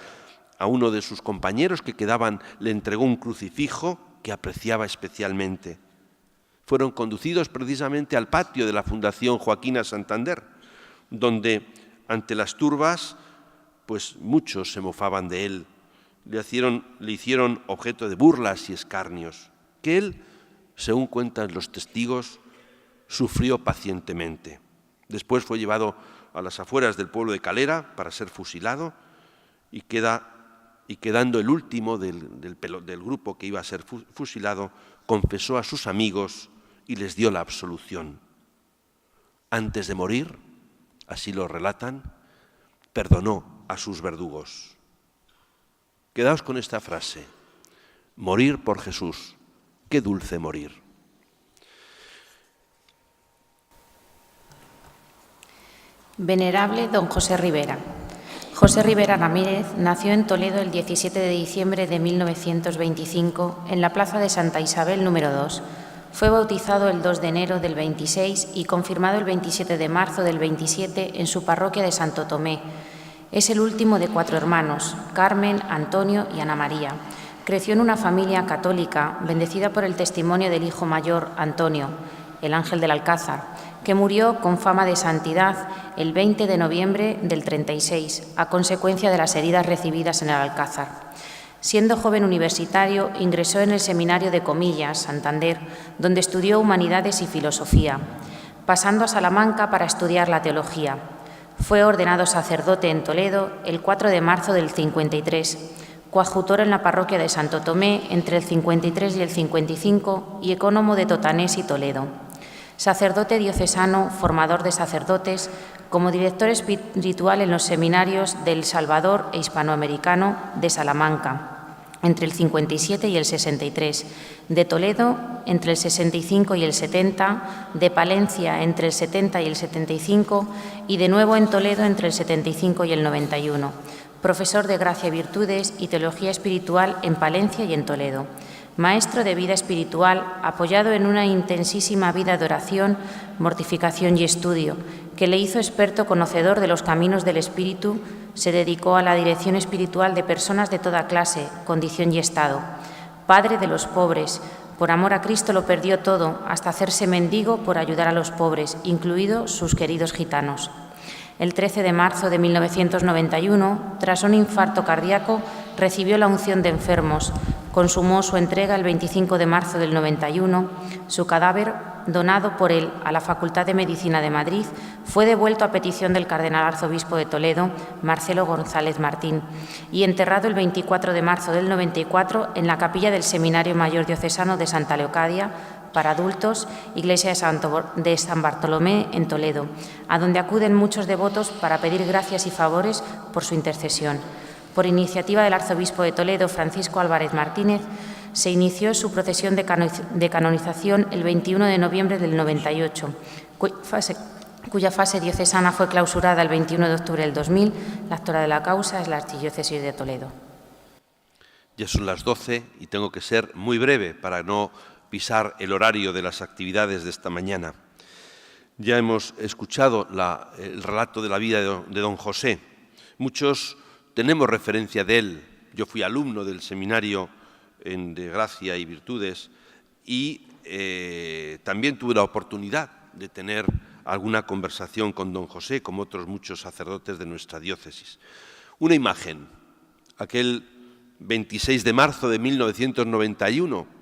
A uno de sus compañeros que quedaban le entregó un crucifijo que apreciaba especialmente. Fueron conducidos precisamente al patio de la Fundación Joaquina Santander, donde ante las turbas, pues muchos se mofaban de él. Le hicieron objeto de burlas y escarnios, que él, según cuentan los testigos, sufrió pacientemente. Después fue llevado a las afueras del pueblo de Calera para ser fusilado y quedando el último del grupo que iba a ser fusilado, confesó a sus amigos y les dio la absolución. Antes de morir, así lo relatan, perdonó a sus verdugos. Quedaos con esta frase: morir por Jesús, qué dulce morir. Venerable don José Rivera. José Rivera Ramírez nació en Toledo el 17 de diciembre de 1925 en la plaza de Santa Isabel número 2. Fue bautizado el 2 de enero del 26 y confirmado el 27 de marzo del 27 en su parroquia de Santo Tomé. Es el último de 4 hermanos, Carmen, Antonio y Ana María. Creció en una familia católica bendecida por el testimonio del hijo mayor, Antonio, el ángel del Alcázar, que murió con fama de santidad el 20 de noviembre del 36, a consecuencia de las heridas recibidas en el Alcázar. Siendo joven universitario, ingresó en el Seminario de Comillas, Santander, donde estudió Humanidades y Filosofía, pasando a Salamanca para estudiar la teología. Fue ordenado sacerdote en Toledo el 4 de marzo del 53, coadjutor en la parroquia de Santo Tomé entre el 53 y el 55 y ecónomo de Totanés y Toledo. Sacerdote diocesano, formador de sacerdotes, como director espiritual en los seminarios del Salvador e Hispanoamericano de Salamanca, entre el 57 y el 63, de Toledo entre el 65 y el 70, de Palencia entre el 70 y el 75 y de nuevo en Toledo entre el 75 y el 91. Profesor de Gracia y Virtudes y Teología Espiritual en Palencia y en Toledo. Maestro de vida espiritual, apoyado en una intensísima vida de oración, mortificación y estudio, que le hizo experto conocedor de los caminos del Espíritu, se dedicó a la dirección espiritual de personas de toda clase, condición y estado. Padre de los pobres, por amor a Cristo lo perdió todo, hasta hacerse mendigo por ayudar a los pobres, incluidos sus queridos gitanos. El 13 de marzo de 1991, tras un infarto cardíaco, recibió la unción de enfermos. Consumó su entrega el 25 de marzo del 91. Su cadáver, donado por él a la Facultad de Medicina de Madrid, fue devuelto a petición del cardenal arzobispo de Toledo, Marcelo González Martín, y enterrado el 24 de marzo del 94 en la capilla del Seminario Mayor Diocesano de Santa Leocadia para adultos, iglesia de San Bartolomé en Toledo, a donde acuden muchos devotos para pedir gracias y favores por su intercesión. Por iniciativa del arzobispo de Toledo, Francisco Álvarez Martínez, se inició su procesión de canonización el 21 de noviembre del 98, cuya fase diocesana fue clausurada el 21 de octubre del 2000. La actora de la causa es la Archidiócesis de Toledo. Ya son las 12 y tengo que ser muy breve para no pisar el horario de las actividades de esta mañana. Ya hemos escuchado el relato de la vida de don José. Muchos tenemos referencia de él. Yo fui alumno del seminario de Gracia y Virtudes y también tuve la oportunidad de tener alguna conversación con don José, como otros muchos sacerdotes de nuestra diócesis. Una imagen, aquel 26 de marzo de 1991,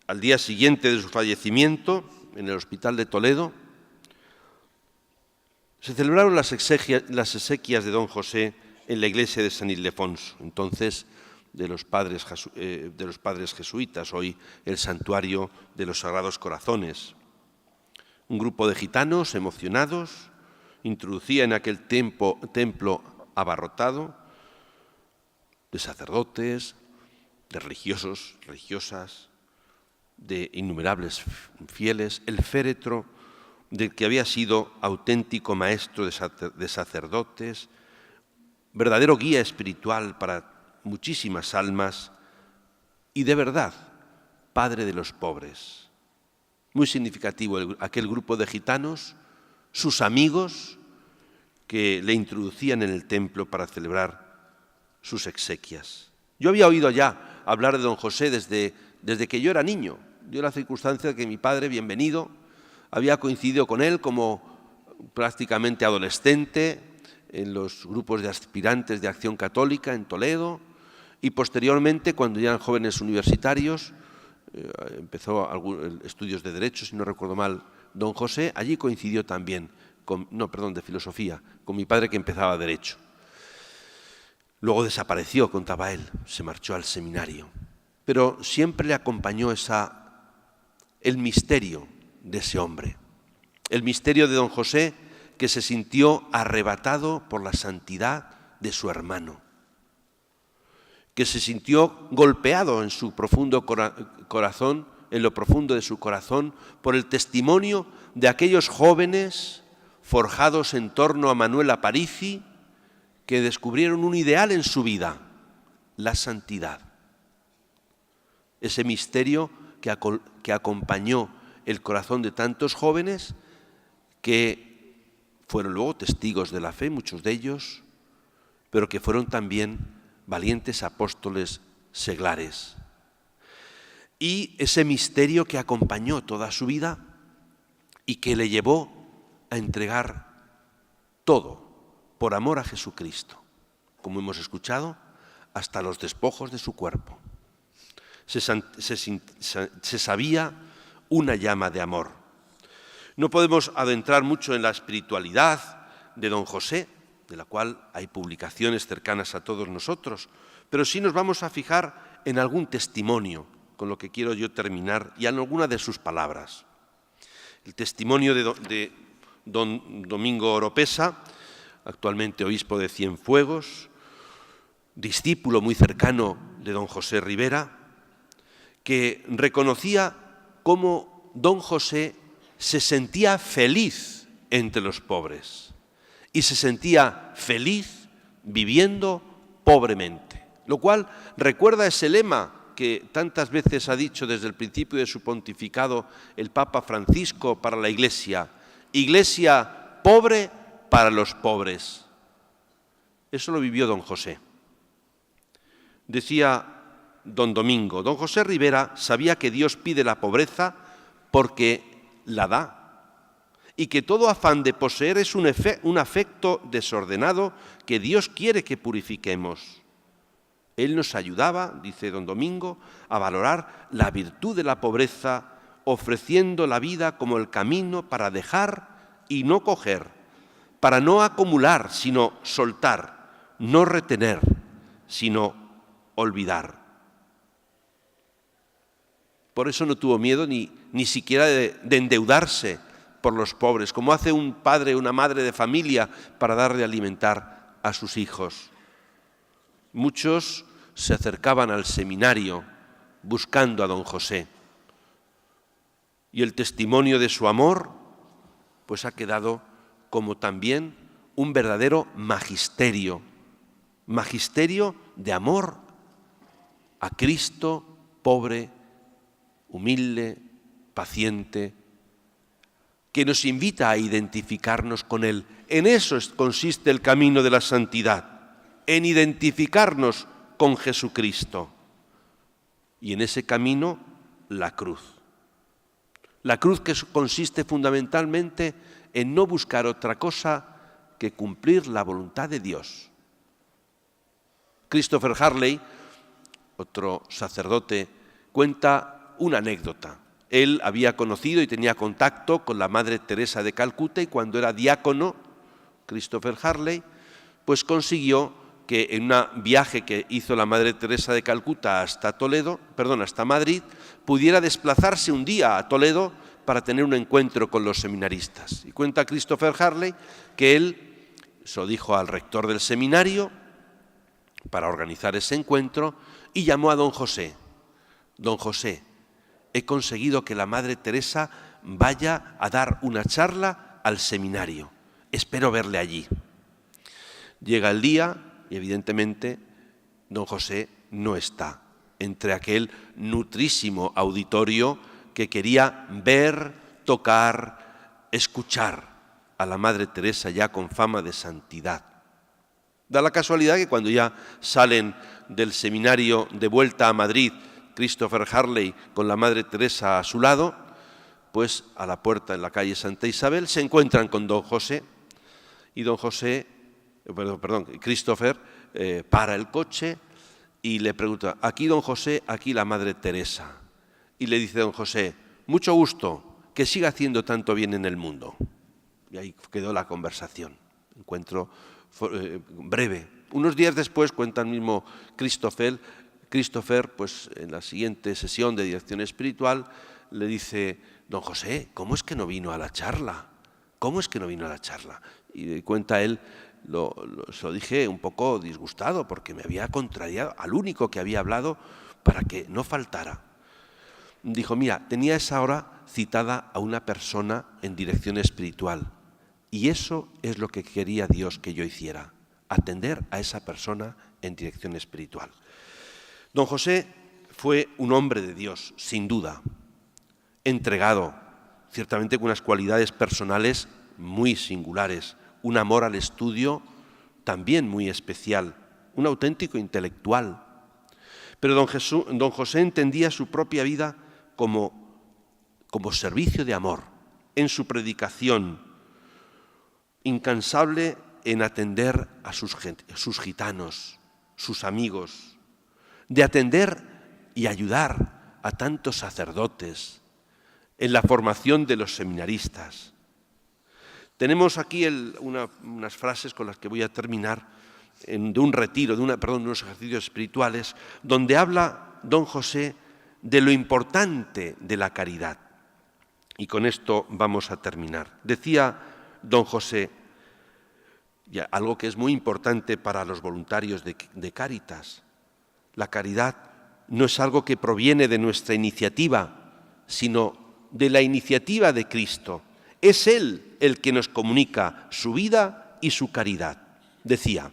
al día siguiente de su fallecimiento, en el Hospital de Toledo, se celebraron las exequias de don José en la iglesia de San Ildefonso, entonces de los padres jesuitas, hoy el santuario de los Sagrados Corazones. Un grupo de gitanos emocionados introducía en aquel templo abarrotado de sacerdotes, de religiosos, religiosas, de innumerables fieles, el féretro del que había sido auténtico maestro de sacerdotes, verdadero guía espiritual para muchísimas almas y de verdad, padre de los pobres. Muy significativo aquel grupo de gitanos, sus amigos que le introducían en el templo para celebrar sus exequias. Yo había oído ya hablar de don José desde que yo era niño. Dio la circunstancia de que mi padre, bienvenido, había coincidido con él como prácticamente adolescente en los grupos de aspirantes de Acción Católica en Toledo y posteriormente, cuando ya eran jóvenes universitarios, empezó estudios de Derecho, si no recuerdo mal, don José, allí coincidió también, de Filosofía, con mi padre que empezaba Derecho. Luego desapareció, contaba él, se marchó al seminario, pero siempre le acompañó el misterio de ese hombre, el misterio de don José, que se sintió arrebatado por la santidad de su hermano, que se sintió golpeado en su profundo corazón, en lo profundo de su corazón, por el testimonio de aquellos jóvenes forjados en torno a Manuel Aparici, que descubrieron un ideal en su vida, la santidad. Ese misterio que acompañó el corazón de tantos jóvenes que fueron luego testigos de la fe, muchos de ellos, pero que fueron también valientes apóstoles seglares. Y ese misterio que acompañó toda su vida y que le llevó a entregar todo por amor a Jesucristo. Como hemos escuchado, hasta los despojos de su cuerpo. Se sabía una llama de amor. No podemos adentrar mucho en la espiritualidad de don José, de la cual hay publicaciones cercanas a todos nosotros, pero sí nos vamos a fijar en algún testimonio, con lo que quiero yo terminar, y en alguna de sus palabras. El testimonio de don Domingo Oropesa, actualmente obispo de Cienfuegos, discípulo muy cercano de don José Ribera, que reconocía cómo don José se sentía feliz entre los pobres y se sentía feliz viviendo pobremente, lo cual recuerda ese lema que tantas veces ha dicho desde el principio de su pontificado el Papa Francisco para la Iglesia: Iglesia pobre para los pobres. Eso lo vivió don José. Decía don Domingo: don José Ribera sabía que Dios pide la pobreza porque la da, y que todo afán de poseer es un afecto desordenado que Dios quiere que purifiquemos. Él nos ayudaba, dice don Domingo, a valorar la virtud de la pobreza, ofreciendo la vida como el camino para dejar y no coger, para no acumular, sino soltar, no retener, sino olvidar. Por eso no tuvo miedo ni siquiera de endeudarse por los pobres, como hace un padre o una madre de familia para darle a alimentar a sus hijos. Muchos se acercaban al seminario buscando a don José. Y el testimonio de su amor, pues ha quedado como también un verdadero magisterio de amor a Cristo pobre, humilde, paciente, que nos invita a identificarnos con Él. En eso consiste el camino de la santidad, en identificarnos con Jesucristo. Y en ese camino, la cruz. La cruz que consiste fundamentalmente en no buscar otra cosa que cumplir la voluntad de Dios. Christopher Harley, otro sacerdote, cuenta una anécdota. Él había conocido y tenía contacto con la Madre Teresa de Calcuta, y cuando era diácono, Christopher Harley, pues consiguió que en un viaje que hizo la Madre Teresa de Calcuta hasta Madrid, pudiera desplazarse un día a Toledo para tener un encuentro con los seminaristas. Y cuenta Christopher Harley que él se lo dijo al rector del seminario para organizar ese encuentro y llamó a don José. Don José, he conseguido que la Madre Teresa vaya a dar una charla al seminario. Espero verle allí. Llega el día y evidentemente don José no está entre aquel nutrísimo auditorio que quería ver, tocar, escuchar a la Madre Teresa ya con fama de santidad. Da la casualidad que cuando ya salen del seminario de vuelta a Madrid, Christopher Harley con la Madre Teresa a su lado, pues a la puerta en la calle Santa Isabel se encuentran con don José y Christopher para el coche y le pregunta: aquí don José, aquí la Madre Teresa. Y le dice don José: mucho gusto, que siga haciendo tanto bien en el mundo. Y ahí quedó la conversación, encuentro breve. Unos días después, cuenta el mismo Christopher, pues en la siguiente sesión de dirección espiritual, le dice: don José, ¿cómo es que no vino a la charla? ¿Cómo es que no vino a la charla? Y cuenta él, se lo dije un poco disgustado porque me había contrariado al único que había hablado para que no faltara. Dijo: mira, tenía esa hora citada a una persona en dirección espiritual y eso es lo que quería Dios que yo hiciera, atender a esa persona en dirección espiritual. Don José fue un hombre de Dios, sin duda, entregado, ciertamente con unas cualidades personales muy singulares, un amor al estudio también muy especial, un auténtico intelectual. Pero don José entendía su propia vida como servicio de amor, en su predicación, incansable en atender a sus gitanos, sus amigos, de atender y ayudar a tantos sacerdotes en la formación de los seminaristas. Tenemos aquí unas frases con las que voy a terminar de un retiro, de unos ejercicios espirituales, donde habla don José de lo importante de la caridad. Y con esto vamos a terminar. Decía don José, algo que es muy importante para los voluntarios de Cáritas: la caridad no es algo que proviene de nuestra iniciativa, sino de la iniciativa de Cristo. Es Él el que nos comunica su vida y su caridad. Decía,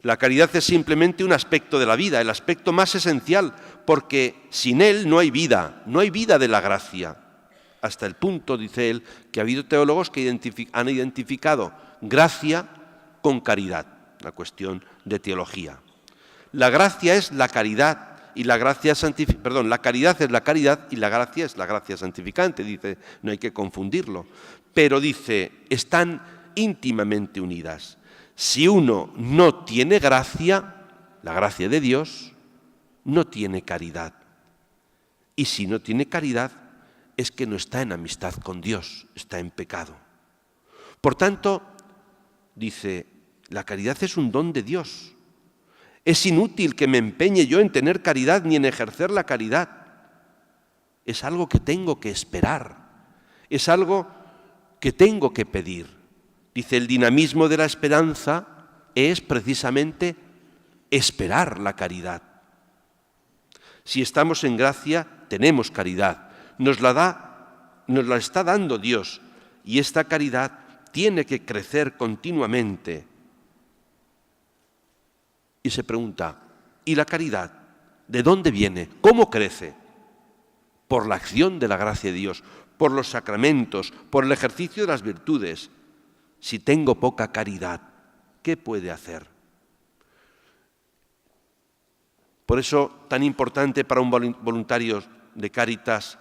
la caridad es simplemente un aspecto de la vida, el aspecto más esencial, porque sin Él no hay vida de la gracia. Hasta el punto, dice él, que ha habido teólogos que han identificado gracia con caridad, una cuestión de teología. La gracia es la caridad y la gracia la caridad es la caridad y la gracia es la gracia santificante, dice, no hay que confundirlo. Pero dice, están íntimamente unidas. Si uno no tiene gracia, la gracia de Dios, no tiene caridad. Y si no tiene caridad, es que no está en amistad con Dios, está en pecado. Por tanto, dice, la caridad es un don de Dios. Es inútil que me empeñe yo en tener caridad ni en ejercer la caridad. Es algo que tengo que esperar, es algo que tengo que pedir. Dice, el dinamismo de la esperanza es precisamente esperar la caridad. Si estamos en gracia, tenemos caridad. Nos la está dando Dios, y esta caridad tiene que crecer continuamente. Y se pregunta, ¿y la caridad de dónde viene? ¿Cómo crece? Por la acción de la gracia de Dios, por los sacramentos, por el ejercicio de las virtudes. Si tengo poca caridad, ¿qué puede hacer? Por eso, tan importante para un voluntario de Cáritas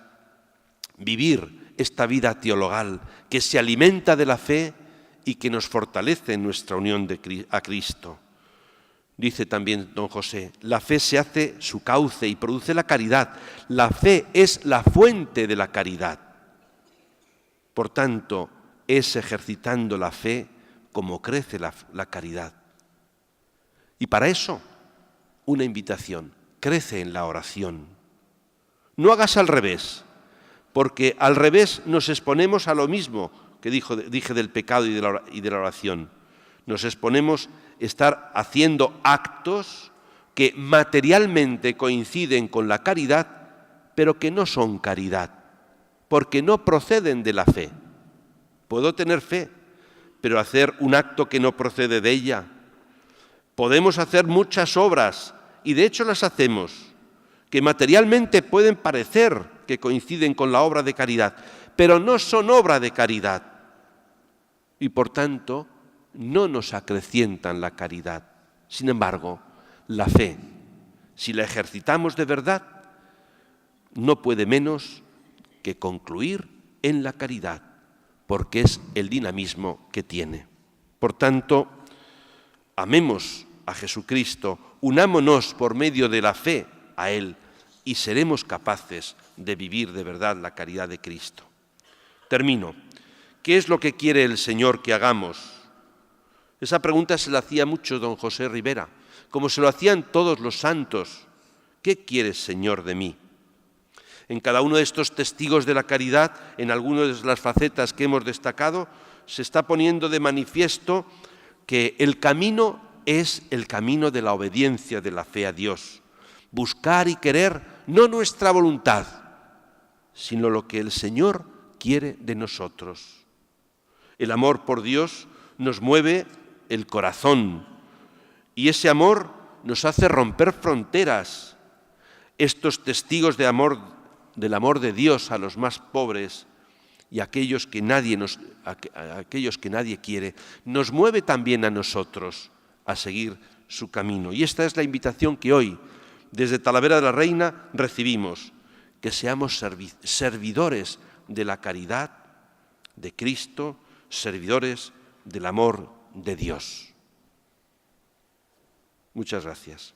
vivir esta vida teologal que se alimenta de la fe y que nos fortalece en nuestra unión a Cristo. Dice también don José, la fe se hace su cauce y produce la caridad. La fe es la fuente de la caridad. Por tanto, es ejercitando la fe como crece la caridad. Y para eso, una invitación, crece en la oración. No hagas al revés, porque al revés nos exponemos a lo mismo que dije del pecado y de la oración. Nos exponemos a estar haciendo actos que materialmente coinciden con la caridad, pero que no son caridad, porque no proceden de la fe. Puedo tener fe, pero hacer un acto que no procede de ella. Podemos hacer muchas obras, y de hecho las hacemos, que materialmente pueden parecer que coinciden con la obra de caridad, pero no son obra de caridad. Y por tanto, no nos acrecientan la caridad. Sin embargo, la fe, si la ejercitamos de verdad, no puede menos que concluir en la caridad, porque es el dinamismo que tiene. Por tanto, amemos a Jesucristo, unámonos por medio de la fe a Él y seremos capaces de vivir de verdad la caridad de Cristo. Termino. ¿Qué es lo que quiere el Señor que hagamos? Esa pregunta se la hacía mucho don José Rivera, como se lo hacían todos los santos. ¿Qué quieres, Señor, de mí? En cada uno de estos testigos de la caridad, en algunas de las facetas que hemos destacado, se está poniendo de manifiesto que el camino es el camino de la obediencia de la fe a Dios. Buscar y querer no nuestra voluntad, sino lo que el Señor quiere de nosotros. El amor por Dios nos mueve el corazón y ese amor nos hace romper fronteras. Estos testigos del amor de Dios a los más pobres y a aquellos que nadie quiere, nos mueve también a nosotros a seguir su camino. Y esta es la invitación que hoy, desde Talavera de la Reina, recibimos, que seamos servidores de la caridad de Cristo, servidores del amor de Dios. Muchas gracias.